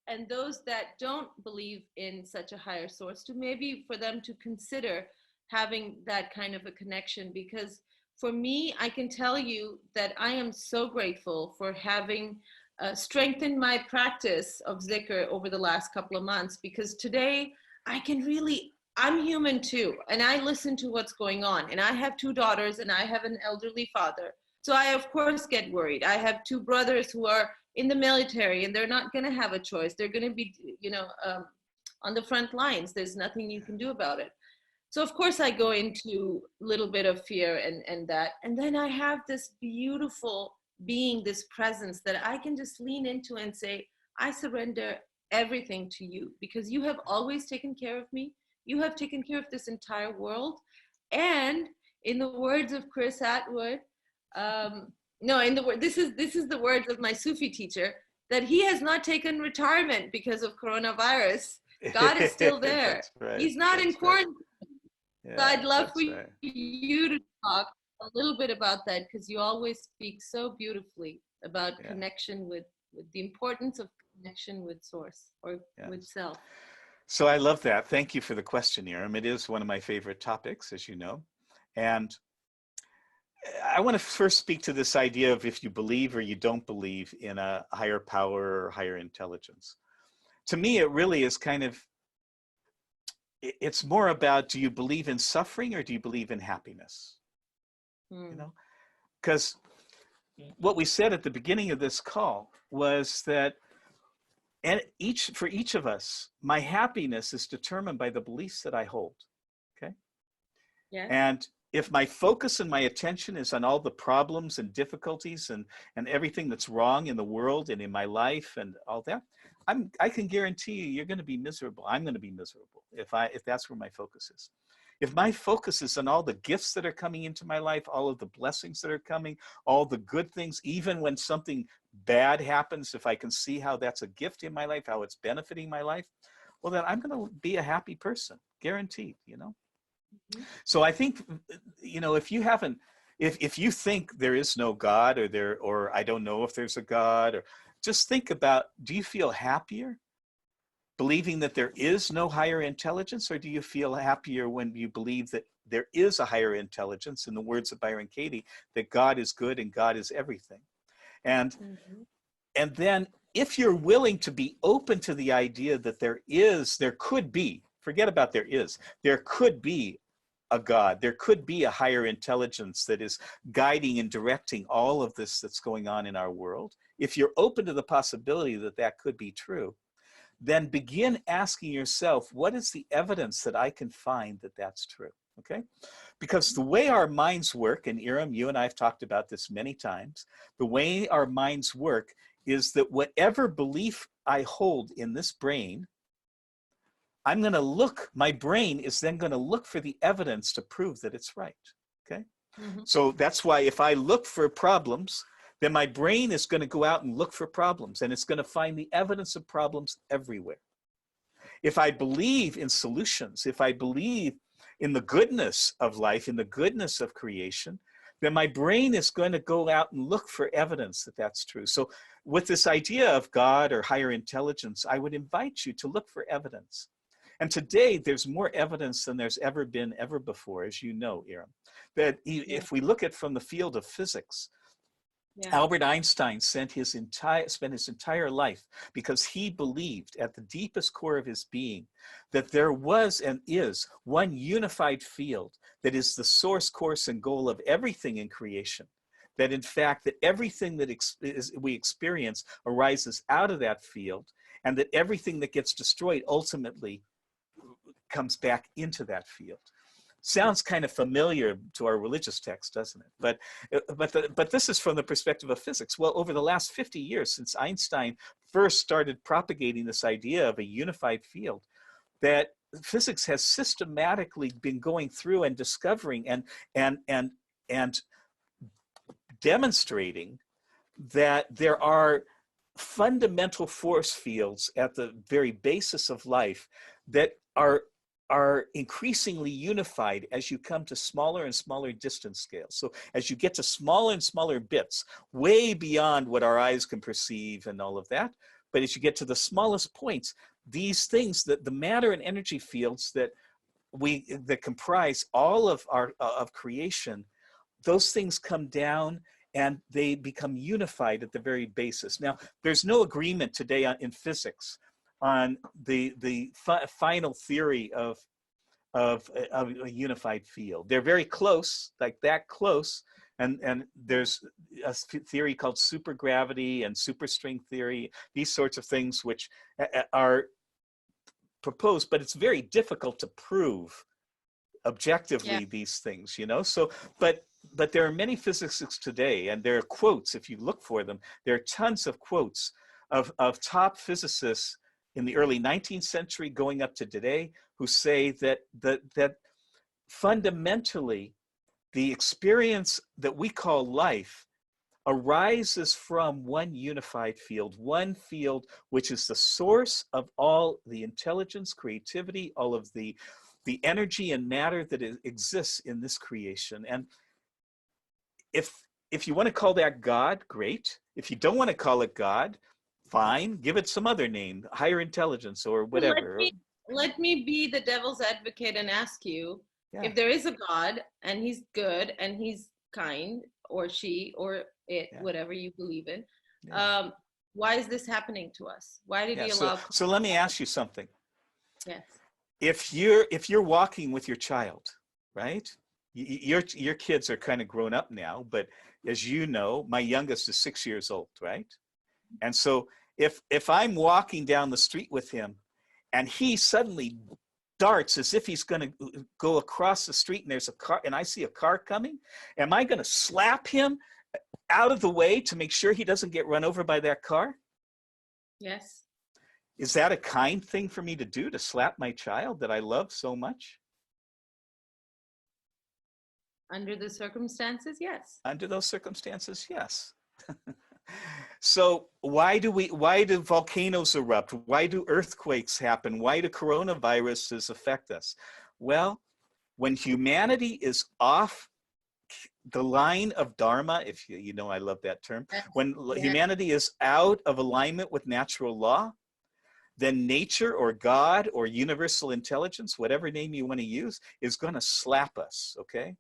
And those that don't believe in such a higher source, to maybe for them to consider having that kind of a connection. Because for me, I can tell you that I am so grateful for having strengthened my practice of zikr over the last couple of months, because today I can really, I'm human too, and I listen to what's going on. And I have 2 daughters, and I have an elderly father. So I, of course, get worried. I have 2 brothers who are in the military, and they're not going to have a choice. They're going to be, on the front lines. There's nothing you can do about it. So of course I go into a little bit of fear and that. And then I have this beautiful being, this presence that I can just lean into and say, I surrender everything to you, because you have always taken care of me. You have taken care of this entire world. And in the words of Chris Attwood, this is the words of my Sufi teacher, that he has not taken retirement because of coronavirus. God is still there. Right. He's not in quarantine. Yeah, so I'd love for you to talk a little bit about that, because you always speak so beautifully about connection with the importance of connection with source, or with self. So I love that. Thank you for the question, Eram. It is one of my favorite topics, as you know. And I want to first speak to this idea of if you believe or you don't believe in a higher power or higher intelligence. To me, it really is kind of, it's more about, do you believe in suffering or do you believe in happiness? You know, because what we said at the beginning of this call was that, and for each of us, my happiness is determined by the beliefs that I hold. Okay. Yes. And if my focus and my attention is on all the problems and difficulties and everything that's wrong in the world and in my life and all that, I can guarantee you, you're going to be miserable. I'm going to be miserable if that's where my focus is. If my focus is on all the gifts that are coming into my life, all of the blessings that are coming, all the good things, even when something bad happens, if I can see how that's a gift in my life, how it's benefiting my life, well, then I'm going to be a happy person, guaranteed, you know? So I think, you know, if you haven't, if you think there is no God, or I don't know if there's a God, or just think about, do you feel happier believing that there is no higher intelligence, or do you feel happier when you believe that there is a higher intelligence, in the words of Byron Katie, that God is good and God is everything? And then if you're willing to be open to the idea that there could be, forget about there could be a God, there could be a higher intelligence that is guiding and directing all of this that's going on in our world. If you're open to the possibility that that could be true, then begin asking yourself, what is the evidence that I can find that that's true? Okay? Because the way our minds work, and Eram, you and I have talked about this many times, the way our minds work is that whatever belief I hold in this brain, I'm going to look, my brain is then going to look for the evidence to prove that it's right. Okay? So that's why if I look for problems, then my brain is going to go out and look for problems, and it's going to find the evidence of problems everywhere. If I believe in solutions, if I believe in the goodness of life, in the goodness of creation, then my brain is going to go out and look for evidence that that's true. So with this idea of God or higher intelligence, I would invite you to look for evidence. And today, there's more evidence than there's ever been ever before, as you know, Eram, that if we look at from the field of physics, Albert Einstein spent his entire life because he believed at the deepest core of his being that there was and is one unified field that is the source, course, and goal of everything in creation. That in fact, that everything that we experience arises out of that field, and that everything that gets destroyed ultimately comes back into that field. Sounds kind of familiar to our religious text, doesn't it? But this is from the perspective of physics. Well, over the last 50 years, since Einstein first started propagating this idea of a unified field, that physics has systematically been going through and discovering and demonstrating that there are fundamental force fields at the very basis of life that are increasingly unified as you come to smaller and smaller distance scales. So as you get to smaller and smaller bits, way beyond what our eyes can perceive and all of that, but as you get to the smallest points, these things, that the matter and energy fields that comprise all of of creation, those things come down and they become unified at the very basis. Now, there's no agreement today in physics on the final theory of a unified field. They're very close, like that close, and there's a theory called supergravity and superstring theory, these sorts of things which are proposed, but it's very difficult to prove objectively these things, you know? So, but there are many physicists today, and there are quotes, if you look for them, there are tons of quotes of top physicists in the early 19th century going up to today who say that fundamentally the experience that we call life arises from one unified field, one field which is the source of all the intelligence, creativity, all of the energy and matter that exists in this creation. And if you want to call that God, great. If you don't want to call it God, fine, give it some other name, higher intelligence or whatever. Let me be the devil's advocate and ask you, if there is a God and he's good and he's kind, or she or it, whatever you believe in, why is this happening to us? Why did he allow? So let me ask you something. Yes. If you're walking with your child, right? Your kids are kind of grown up now, but as you know, my youngest is 6 years old, right? And so if I'm walking down the street with him and he suddenly darts as if he's going to go across the street and there's a car and I see a car coming, am I going to slap him out of the way to make sure he doesn't get run over by that car? Yes. Is that a kind thing for me to do, to slap my child that I love so much? Under the circumstances, yes. Under those circumstances, yes. So why do volcanoes erupt? Why do earthquakes happen? Why do coronaviruses affect us? Well, when humanity is off the line of Dharma, if you know, I love that term, when humanity is out of alignment with natural law, then nature or God or universal intelligence, whatever name you want to use, is going to slap us, okay?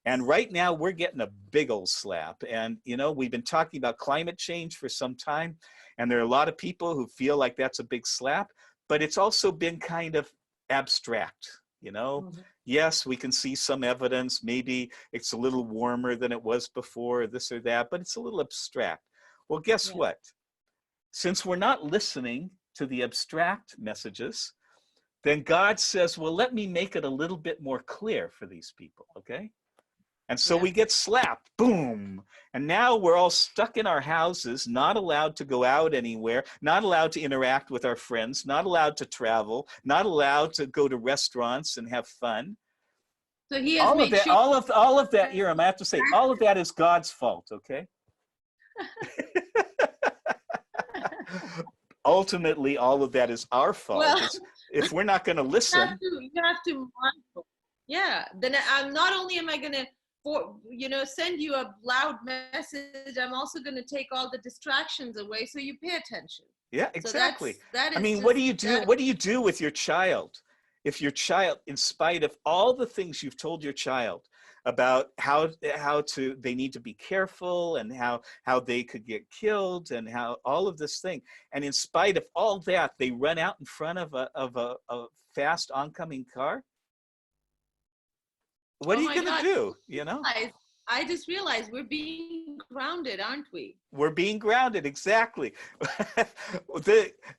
And right now we're getting a big old slap. And, you know, we've been talking about climate change for some time, and there are a lot of people who feel like that's a big slap, but it's also been kind of abstract, you know? Mm-hmm. Yes, we can see some evidence. Maybe it's a little warmer than it was before, this or that, but it's a little abstract. Well, guess what? Since we're not listening to the abstract messages, then God says, well, let me make it a little bit more clear for these people, okay? And so we get slapped, boom. And now we're all stuck in our houses, not allowed to go out anywhere, not allowed to interact with our friends, not allowed to travel, not allowed to go to restaurants and have fun. So he has all of that, Eram, I have to say, all of that is God's fault, okay? Ultimately, all of that is our fault. Well, if we're not going to listen. You have to mindful. Yeah, then not only am I going to send you a loud message, I'm also going to take all the distractions away so you pay attention. Yeah, exactly. So that is what do you do? What do you do with your child if your child, in spite of all the things you've told your child about how they need to be careful and how they could get killed and how all of this thing, and in spite of all that, they run out in front of a fast oncoming car, what Oh are you my going to God. do, you know? I just realized we're being grounded, aren't we? We're being grounded, exactly.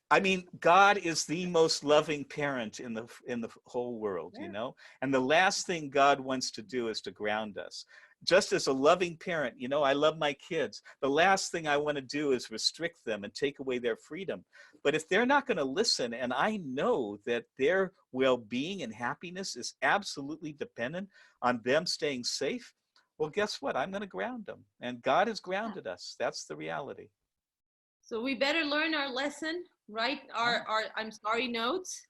I mean, God is the most loving parent in the whole world, Yeah. you know? And the last thing God wants to do is to ground us. Just as a loving parent, you know, I love my kids. The last thing I want to do is restrict them and take away their freedom. But if they're not going to listen, and I know that their well-being and happiness is absolutely dependent on them staying safe, well, guess what? I'm going to ground them. And God has grounded us. That's the reality. So we better learn our lesson, write our I'm sorry notes,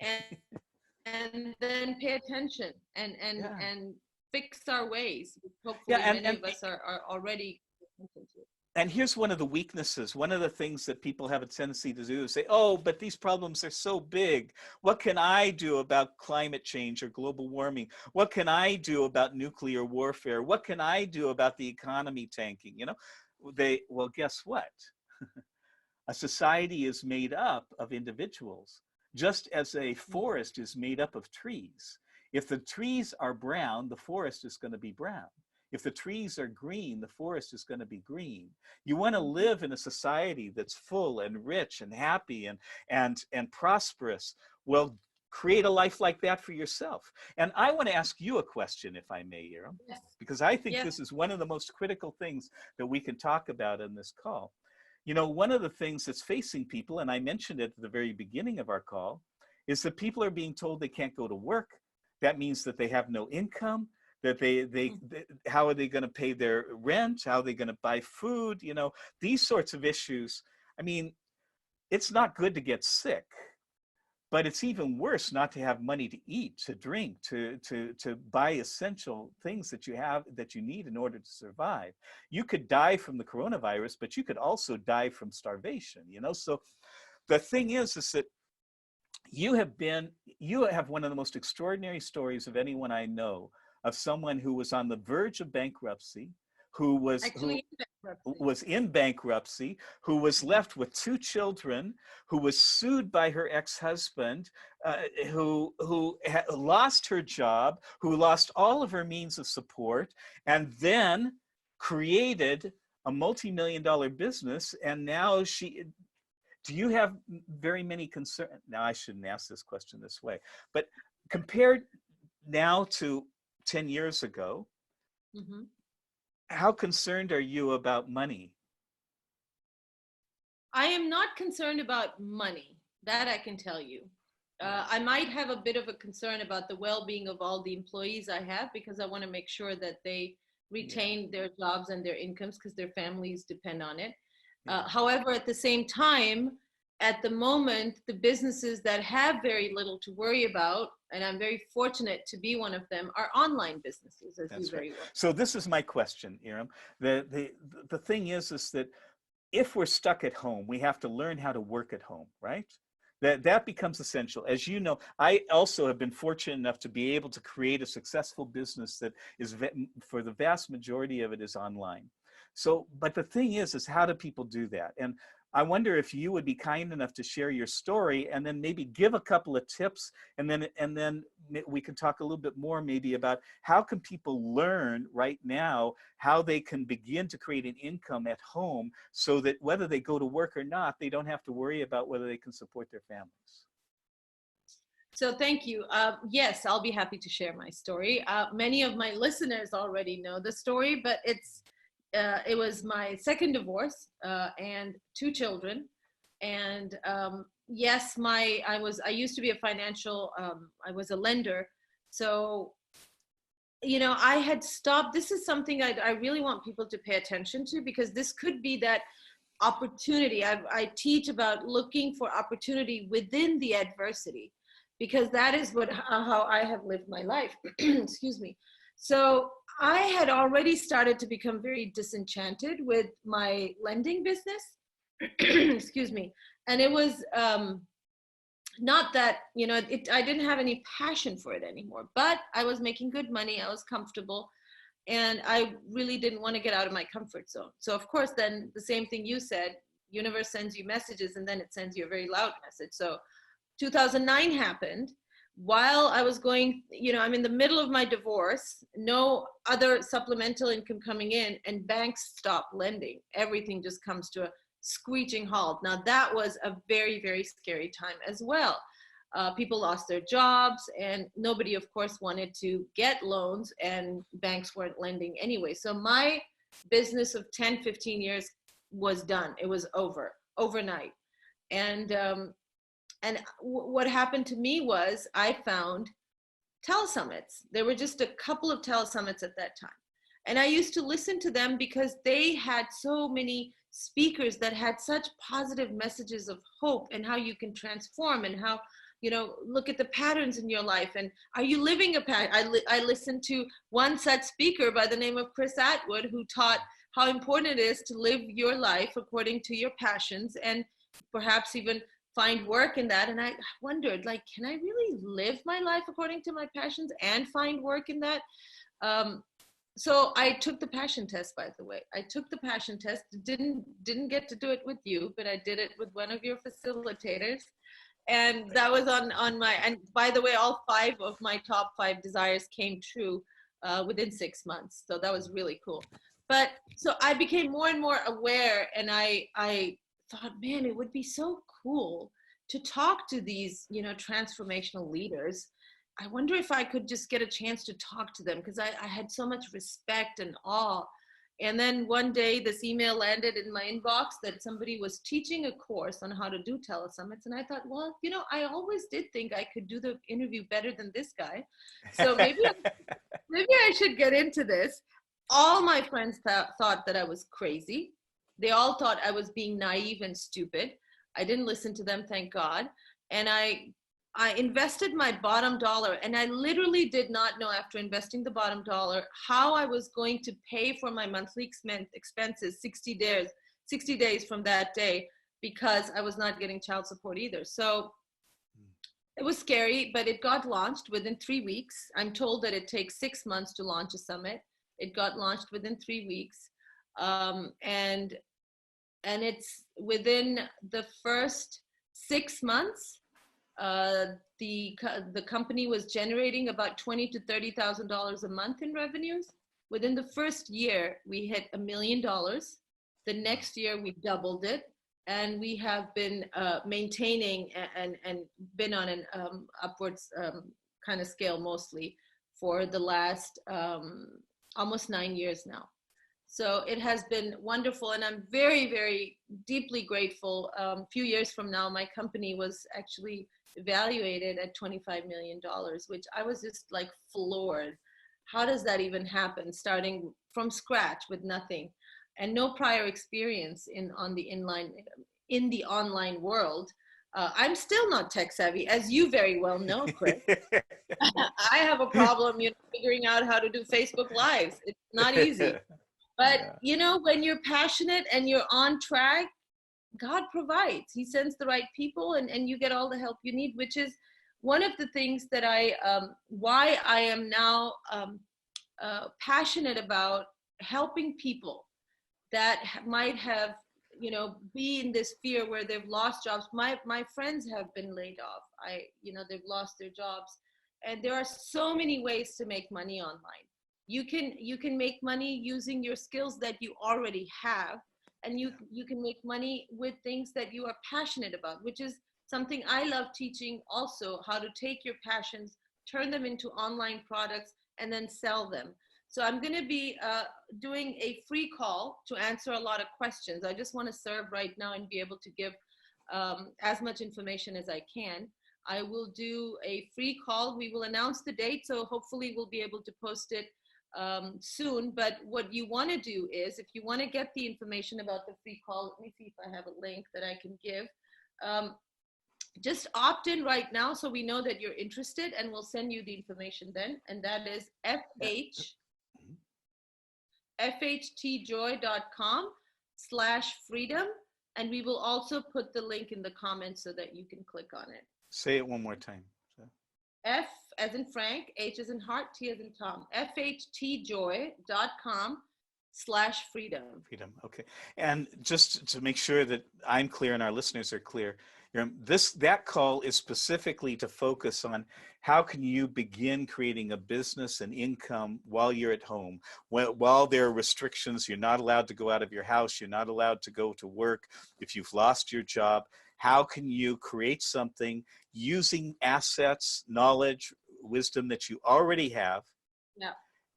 and then pay attention Yeah. and fix our ways, which Yeah. hopefully many of us are already attention to. And here's one of the weaknesses. One of the things that people have a tendency to do is say, oh, but these problems are so big. What can I do about climate change or global warming? What can I do about nuclear warfare? What can I do about the economy tanking? You know, well, guess what? A society is made up of individuals, just as a forest is made up of trees. If the trees are brown, the forest is going to be brown. If the trees are green, the forest is going to be green. You want to live in a society that's full and rich and happy and prosperous. Well, create a life like that for yourself. And I want to ask you a question, if I may, Eram, Yes. because I think Yes. this is one of the most critical things that we can talk about in this call. You know, one of the things that's facing people, and I mentioned it at the very beginning of our call, is that people are being told they can't go to work. That means that they have no income, that they how are they going to pay their rent? How are they going to buy food? You know, these sorts of issues. I mean, it's not good to get sick, but it's even worse not to have money to eat, to drink, to buy essential things that you need in order to survive. You could die from the coronavirus, but you could also die from starvation, you know? So the thing is that you have one of the most extraordinary stories of anyone I know, of someone who was on the verge of bankruptcy, who was in bankruptcy, who was left with 2 children, who was sued by her ex-husband, who lost her job, who lost all of her means of support, and then created a multi-million-dollar business. And now do you have very many concerns? Now, I shouldn't ask this question this way, but compared now to 10 years ago, how concerned are you about money? I am not concerned about money. That I can tell you. I might have a bit of a concern about the well-being of all the employees I have, because I want to make sure that they retain their jobs and their incomes, because their families depend on it. However, at the same time, at the moment, the businesses that have very little to worry about, and I'm very fortunate to be one of them, are online businesses, as you very well. So this is my question, Eram. The thing is that if we're stuck at home, we have to learn how to work at home, right? That becomes essential. As you know, I also have been fortunate enough to be able to create a successful business that is, for the vast majority of it, is online. So, but the thing is how do people do that? And I wonder if you would be kind enough to share your story, and then maybe give a couple of tips, and then we can talk a little bit more maybe about how can people learn right now how they can begin to create an income at home, so that whether they go to work or not, they don't have to worry about whether they can support their families. So thank you. Yes, I'll be happy to share my story. Many of my listeners already know the story, but it was my second divorce and 2 children. And yes, I used to be I was a lender. So, you know, I had stopped. This is something I really want people to pay attention to, because this could be that opportunity. I teach about looking for opportunity within the adversity, because that is how I have lived my life. Excuse me. So I had already started to become very disenchanted with my lending business. Excuse me. And it was not that, I didn't have any passion for it anymore, but I was making good money. I was comfortable, and I really didn't want to get out of my comfort zone. So of course, then the same thing you said, universe sends you messages, and then it sends you a very loud message. So 2009 happened while I was going, I'm in the middle of my divorce, no other supplemental income coming in, and banks stop lending. Everything just comes to a screeching halt. Now that was a very, very scary time as well. People lost their jobs, and nobody, of course, wanted to get loans, and banks weren't lending anyway. So my business of 10, 15 years was done. It was over overnight. And what happened to me was I found telesummits. There were just a couple of telesummits at that time. And I used to listen to them because they had so many speakers that had such positive messages of hope and how you can transform, and how, look at the patterns in your life. And are you living a pattern? I listened to one such speaker by the name of Chris Attwood, who taught how important it is to live your life according to your passions, and perhaps even find work in that. And I wondered, like, can I really live my life according to my passions and find work in that? So I took the passion test, by the way. I took the passion test, didn't get to do it with you, but I did it with one of your facilitators. And that was on my, and by the way, all 5 of my top 5 desires came true within 6 months. So that was really cool. But so I became more and more aware, and I thought, man, it would be so cool to talk to these, transformational leaders. I wonder if I could just get a chance to talk to them, because I had so much respect and awe. And then one day this email landed in my inbox that somebody was teaching a course on how to do telesummits. And I thought, well, I always did think I could do the interview better than this guy. So maybe I should get into this. All my friends thought that I was crazy. They all thought I was being naive and stupid. I didn't listen to them, thank God. And I invested my bottom dollar, and I literally did not know, after investing the bottom dollar, how I was going to pay for my monthly expenses 60 days from that day, because I was not getting child support either. So it was scary, but it got launched within 3 weeks. I'm told that it takes 6 months to launch a summit. It got launched within 3 weeks. And it's within the first 6 months, the company was generating about $20,000 to $30,000 a month in revenues. Within the first year, we hit $1 million. The next year, we doubled it, and we have been maintaining and been on an upwards kind of scale mostly for the last almost 9 years now. So it has been wonderful, and I'm very, very deeply grateful. A few years from now, my company was actually evaluated at $25 million, which I was just like floored. How does that even happen, starting from scratch with nothing and no prior experience in the online world? I'm still not tech savvy, as you very well know, Chris. I have a problem, figuring out how to do Facebook Lives. It's not easy. But, when you're passionate and you're on track, God provides. He sends the right people, and you get all the help you need, which is one of the things that why I am now passionate about helping people that might have, be in this fear where they've lost jobs. My friends have been laid off. They've lost their jobs. And there are so many ways to make money online. You can make money using your skills that you already have, and you can make money with things that you are passionate about, which is something I love teaching also, how to take your passions, turn them into online products, and then sell them. So I'm going to be doing a free call to answer a lot of questions. I just want to serve right now and be able to give as much information as I can. I will do a free call. We will announce the date, so hopefully we'll be able to post it soon. But what you want to do is, if you want to get the information about the free call, let me see if I have a link that I can give. Just opt in right now so we know that you're interested, and we'll send you the information then. And that is fhtjoy.com/freedom. And we will also put the link in the comments so that you can click on it. Say it one more time. So, F as in Frank, H as in heart, T as in Tom. FHTjoy.com/freedom. freedom. Okay. And just to make sure that I'm clear and our listeners are clear, that call is specifically to focus on how can you begin creating a business and income while you're at home, while there are restrictions. You're not allowed to go out of your house. You're not allowed to go to work. If you've lost your job, how can you create something using assets, knowledge, wisdom that you already have, Yeah.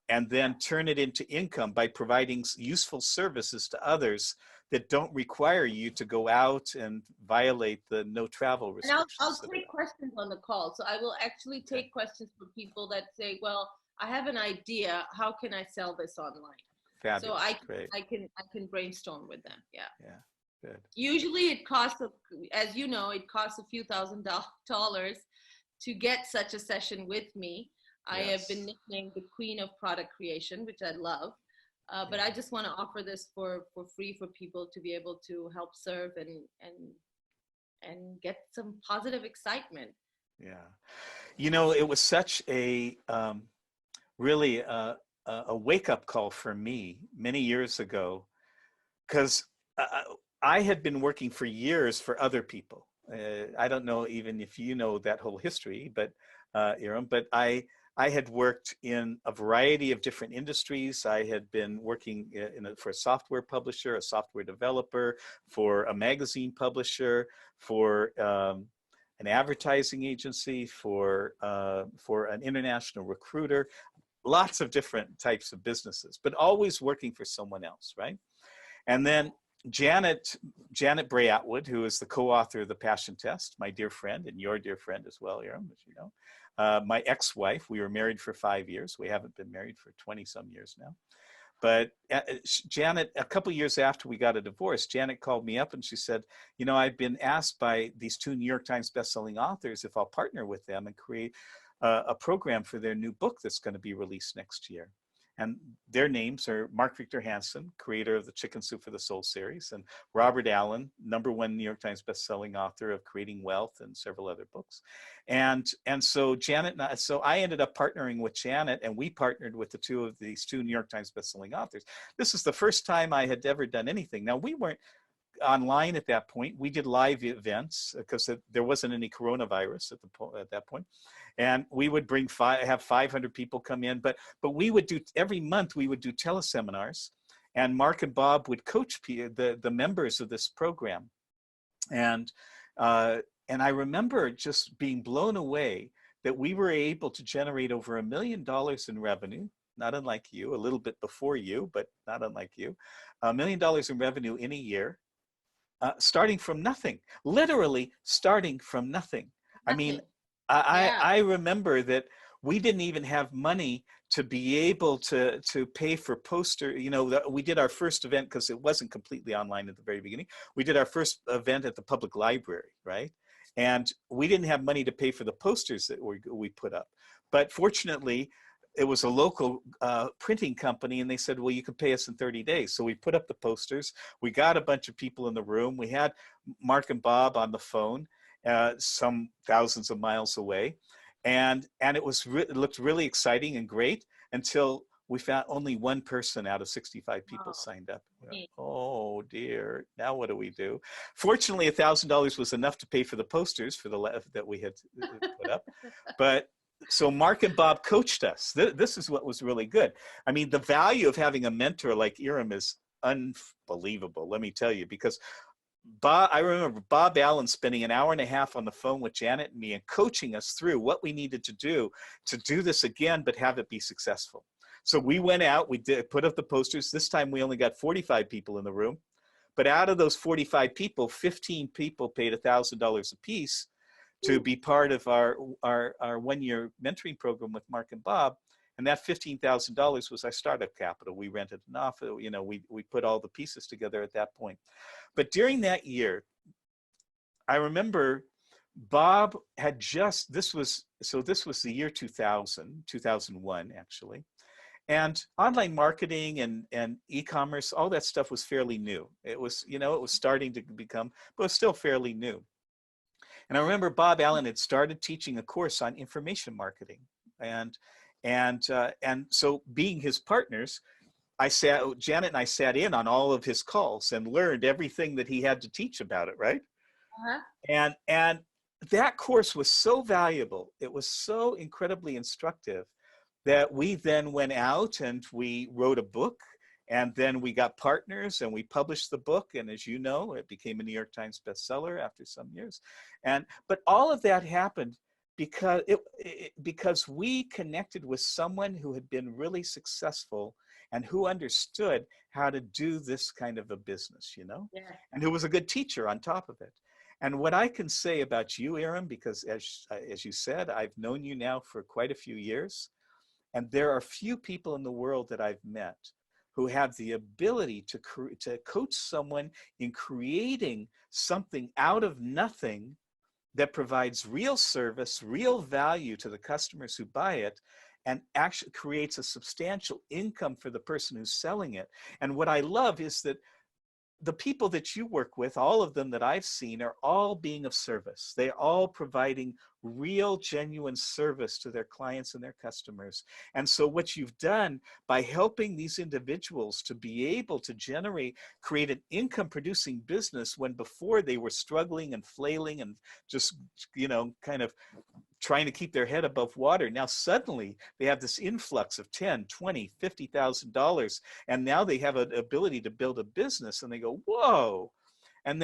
and then turn it into income by providing useful services to others that don't require you to go out and violate the no travel And I'll restrictions. take questions on the call. So I will actually take questions from people that say, well, I have an idea. How can I sell this online? Fabulous. So Great. I can brainstorm with them. Yeah. Yeah. Good. Usually it costs, as you know, it costs a few $1,000s to get such a session with me. I have been nicknamed the queen of product creation, which I love. But I just want to offer this for free for people to be able to help serve and get some positive excitement. Yeah. You know, it was such a really a wake-up call for me many years ago, because I had been working for years for other people. I don't know even if you know that whole history, but Eram, but I had worked in a variety of different industries. I had been working for a software publisher, a software developer, for a magazine publisher, for an advertising agency, for an international recruiter, lots of different types of businesses, but always working for someone else, right? And then Janet Bray Attwood, who is the co-author of The Passion Test, my dear friend, and your dear friend as well, Eram, as you know, my ex-wife. We were married for 5 years. We haven't been married for 20-some years now. But Janet, a couple of years after we got a divorce, Janet called me up and she said, you know, I've been asked by these 2 New York Times bestselling authors if I'll partner with them and create a program for their new book that's going to be released next year. And their names are Mark Victor Hansen, creator of the Chicken Soup for the Soul series, and Robert Allen, #1 New York Times bestselling author of Creating Wealth and several other books. And so so I ended up partnering with Janet, and we partnered with these 2 New York Times bestselling authors. This is the first time I had ever done anything. Now, we weren't online at that point. We did live events because there wasn't any coronavirus at that point. And we would have 500 people come in, but we would do, every month we would do teleseminars, and Mark and Bob would coach the members of this program. And I remember just being blown away that we were able to generate over $1 million in revenue, not unlike you, a little bit before you, but not unlike you, $1 million in revenue in a year, starting from nothing, literally starting from nothing. I mean, I remember that we didn't even have money to be able to pay for poster. You know, we did our first event because it wasn't completely online at the very beginning. We did our first event at the public library, right? And we didn't have money to pay for the posters that we put up. But fortunately, it was a local printing company, and they said, well, you can pay us in 30 days. So we put up the posters. We got a bunch of people in the room. We had Mark and Bob on the phone, some thousands of miles away. And it looked really exciting and great until we found only 1 person out of 65 people signed up. Oh dear, now what do we do? Fortunately, $1,000 was enough to pay for the posters that we had put up. But so Mark and Bob coached us. This is what was really good. I mean, the value of having a mentor like Eram is unbelievable, let me tell you, because I remember Bob Allen spending 1.5 hours on the phone with Janet and me and coaching us through what we needed to do this again, but have it be successful. So we went out, put up the posters. This time we only got 45 people in the room, but out of those 45 people, 15 people paid $1,000 a piece to be part of our 1-year mentoring program with Mark and Bob. And that $15,000 was our startup capital. We rented an office, you know, we put all the pieces together at that point. But during that year, I remember Bob had this was the year 2001 actually. And online marketing and e-commerce, all that stuff was fairly new. It was, you know, it was starting to become, but it was still fairly new. And I remember Bob Allen had started teaching a course on information marketing. And so being his partners, Janet and I sat in on all of his calls and learned everything that he had to teach about it, right? Uh-huh. And that course was so valuable. It was so incredibly instructive that we then went out and we wrote a book, and then we got partners and we published the book. And as you know, it became a New York Times bestseller after some years. But all of that happened because we connected with someone who had been really successful and who understood how to do this kind of a business, you know, Yeah. and who was a good teacher on top of it. And what I can say about you, Eram, because as you said, I've known you now for quite a few years, and there are few people in the world that I've met who have the ability to coach someone in creating something out of nothing that provides real service, real value to the customers who buy it, and actually creates a substantial income for the person who's selling it. And what I love is that the people that you work with, all of them that I've seen, are all being of service. They're all providing real, genuine service to their clients and their customers. And so what you've done by helping these individuals to be able to create an income producing business when before they were struggling and flailing and just, you know, kind of trying to keep their head above water. Now suddenly they have this influx of $10, $20, $50,000, and now they have an ability to build a business, and they go, whoa. And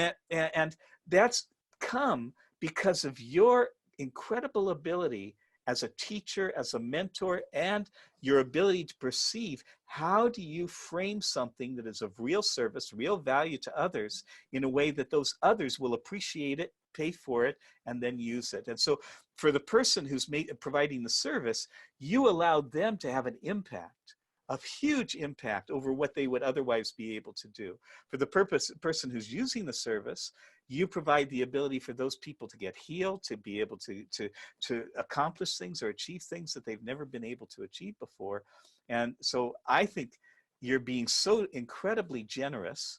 that's come because of your incredible ability as a teacher, as a mentor, and your ability to perceive how do you frame something that is of real service, real value to others in a way that those others will appreciate it, pay for it, and then use it. And so for the person who's providing the service, you allowed them to have an impact, a huge impact over what they would otherwise be able to do. For the person who's using the service, you provide the ability for those people to get healed, to be able to accomplish things or achieve things that they've never been able to achieve before. And so I think you're being so incredibly generous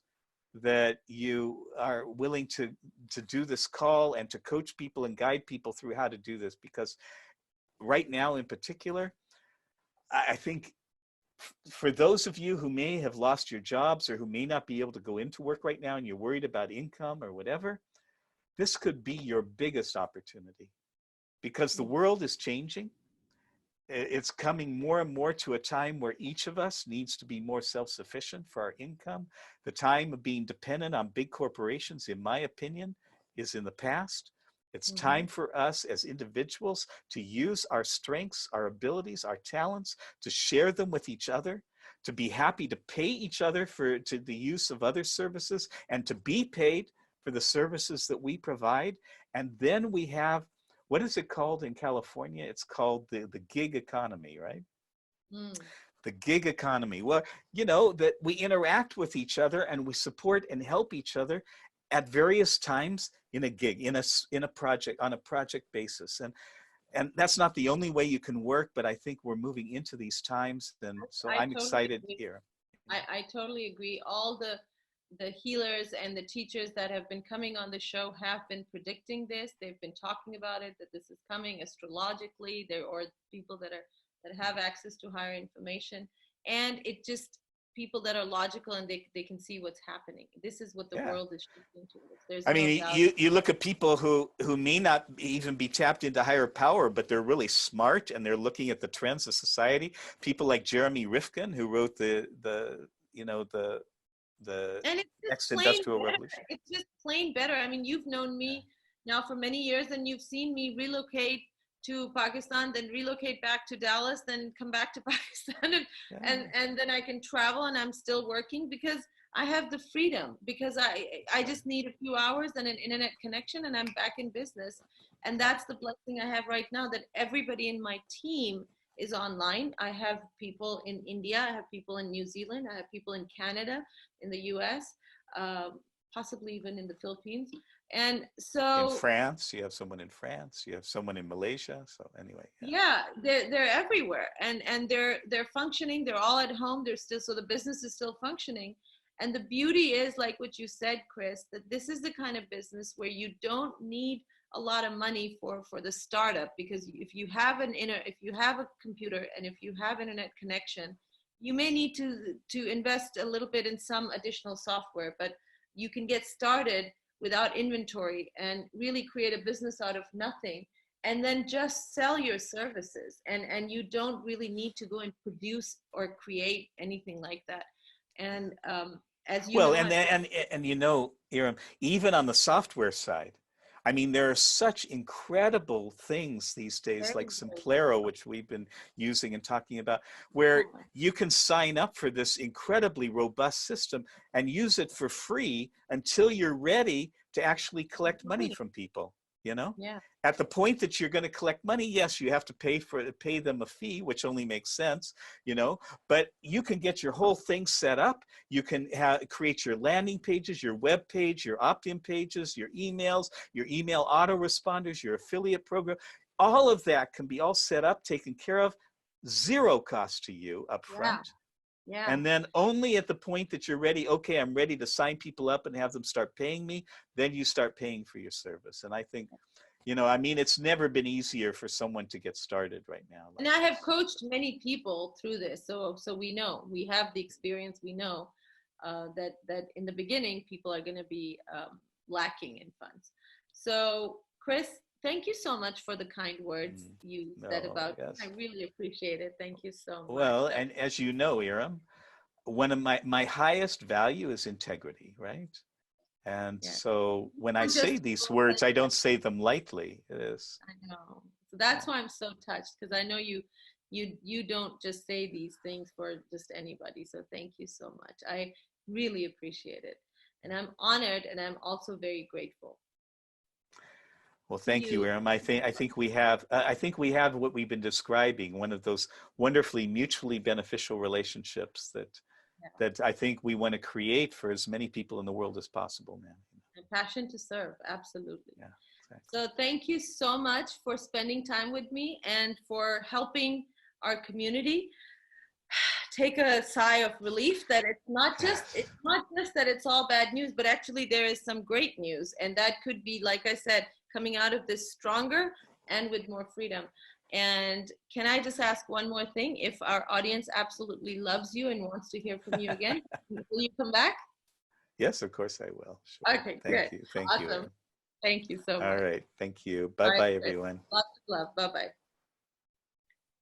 that you are willing to do this call and to coach people and guide people through how to do this. Because right now in particular, I think for those of you who may have lost your jobs or who may not be able to go into work right now and you're worried about income or whatever, this could be your biggest opportunity, because the world is changing. It's coming more and more to a time where each of us needs to be more self-sufficient for our income. The time of being dependent on big corporations, in my opinion, is in the past. It's time for us as individuals to use our strengths, our abilities, our talents, to share them with each other, to be happy to pay each other to the use of other services, and to be paid for the services that we provide. And then we have, what is it called in California? It's called the gig economy, right? The gig economy. Well, you know, that we interact with each other and we support and help each other at various times in a gig, in a project, on a project basis. And that's not the only way you can work, but I think we're moving into these times. And so I'm excited here. I totally agree. All the healers and the teachers that have been coming on the show have been predicting this. They've been talking about it, that this is coming astrologically. There are people that have access to higher information, and it just, people that are logical and they can see what's happening. This is what the world is shifting towards. I mean, you look at people who may not even be tapped into higher power, but they're really smart and they're looking at the trends of society. People like Jeremy Rifkin, who wrote the next industrial revolution. It's just plain better. I mean, you've known me now for many years, and you've seen me relocate to Pakistan, then relocate back to Dallas, then come back to Pakistan, and then I can travel, and I'm still working because I have the freedom, because I just need a few hours and an internet connection, and I'm back in business. And that's the blessing I have right now, that everybody in my team is online. I have people in India, I have people in New Zealand, I have people in Canada, in the US, possibly even in the Philippines. And so in France, you have someone in France, you have someone in Malaysia. So anyway, they're everywhere, and they're functioning. They're all at home. They're still, so the business is still functioning. And the beauty is, like what you said, Chris, that this is the kind of business where you don't need a lot of money for the startup, because if you have if you have a computer and if you have internet connection, you may need to invest a little bit in some additional software, but you can get started without inventory and really create a business out of nothing, and then just sell your services, and you don't really need to go and produce or create anything like that. And as you Well, know, and you know, Eram, even on the software side, I mean, there are such incredible things these days, very, like very, Simplero, which we've been using and talking about, where oh, you can sign up for this incredibly robust system and use it for free until you're ready to actually collect money from people, you know? yeah, At the point that you're going to collect money, yes, you have to pay them a fee, which only makes sense, you know, but you can get your whole thing set up. You can create your landing pages, your web page, your opt-in pages, your emails, your email autoresponders, your affiliate program. All of that can be all set up, taken care of, zero cost to you up yeah, front. yeah. And then only at the point that you're ready, okay, I'm ready to sign people up and have them start paying me, then you start paying for your service. And I think, you know, I mean, it's never been easier for someone to get started right now. And I have coached many people through this, so we know, we have the experience. We know that in the beginning people are going to be lacking in funds. So Chris, thank you so much for the kind words you said No, about yes. me. I really appreciate it. Thank you so much. Well, and as you know, Eram, one of my highest value is integrity, right? And Yeah. so when I Don't say just these words, I don't say them lightly. It is. I know. So that's why I'm so touched, because I know you don't just say these things for just anybody. So thank you so much. I really appreciate it. And I'm honored, and I'm also very grateful. Well, thank you, Eram. I think we have what we've been describing, one of those wonderfully mutually beneficial relationships that I think we want to create for as many people in the world as possible now. And passion to serve, absolutely. Yeah, exactly. So thank you so much for spending time with me and for helping our community take a sigh of relief that it's not just that it's all bad news, but actually there is some great news, and that could be, like I said, coming out of this stronger and with more freedom. And can I just ask one more thing? If our audience absolutely loves you and wants to hear from you again, will you come back? Yes, of course I will. Sure. Okay, Thank good. you. Thank you, Awesome. Eram. Thank you so much. All right. Thank you. All right, Bye-bye, good. everyone. Lots of love. Bye-bye.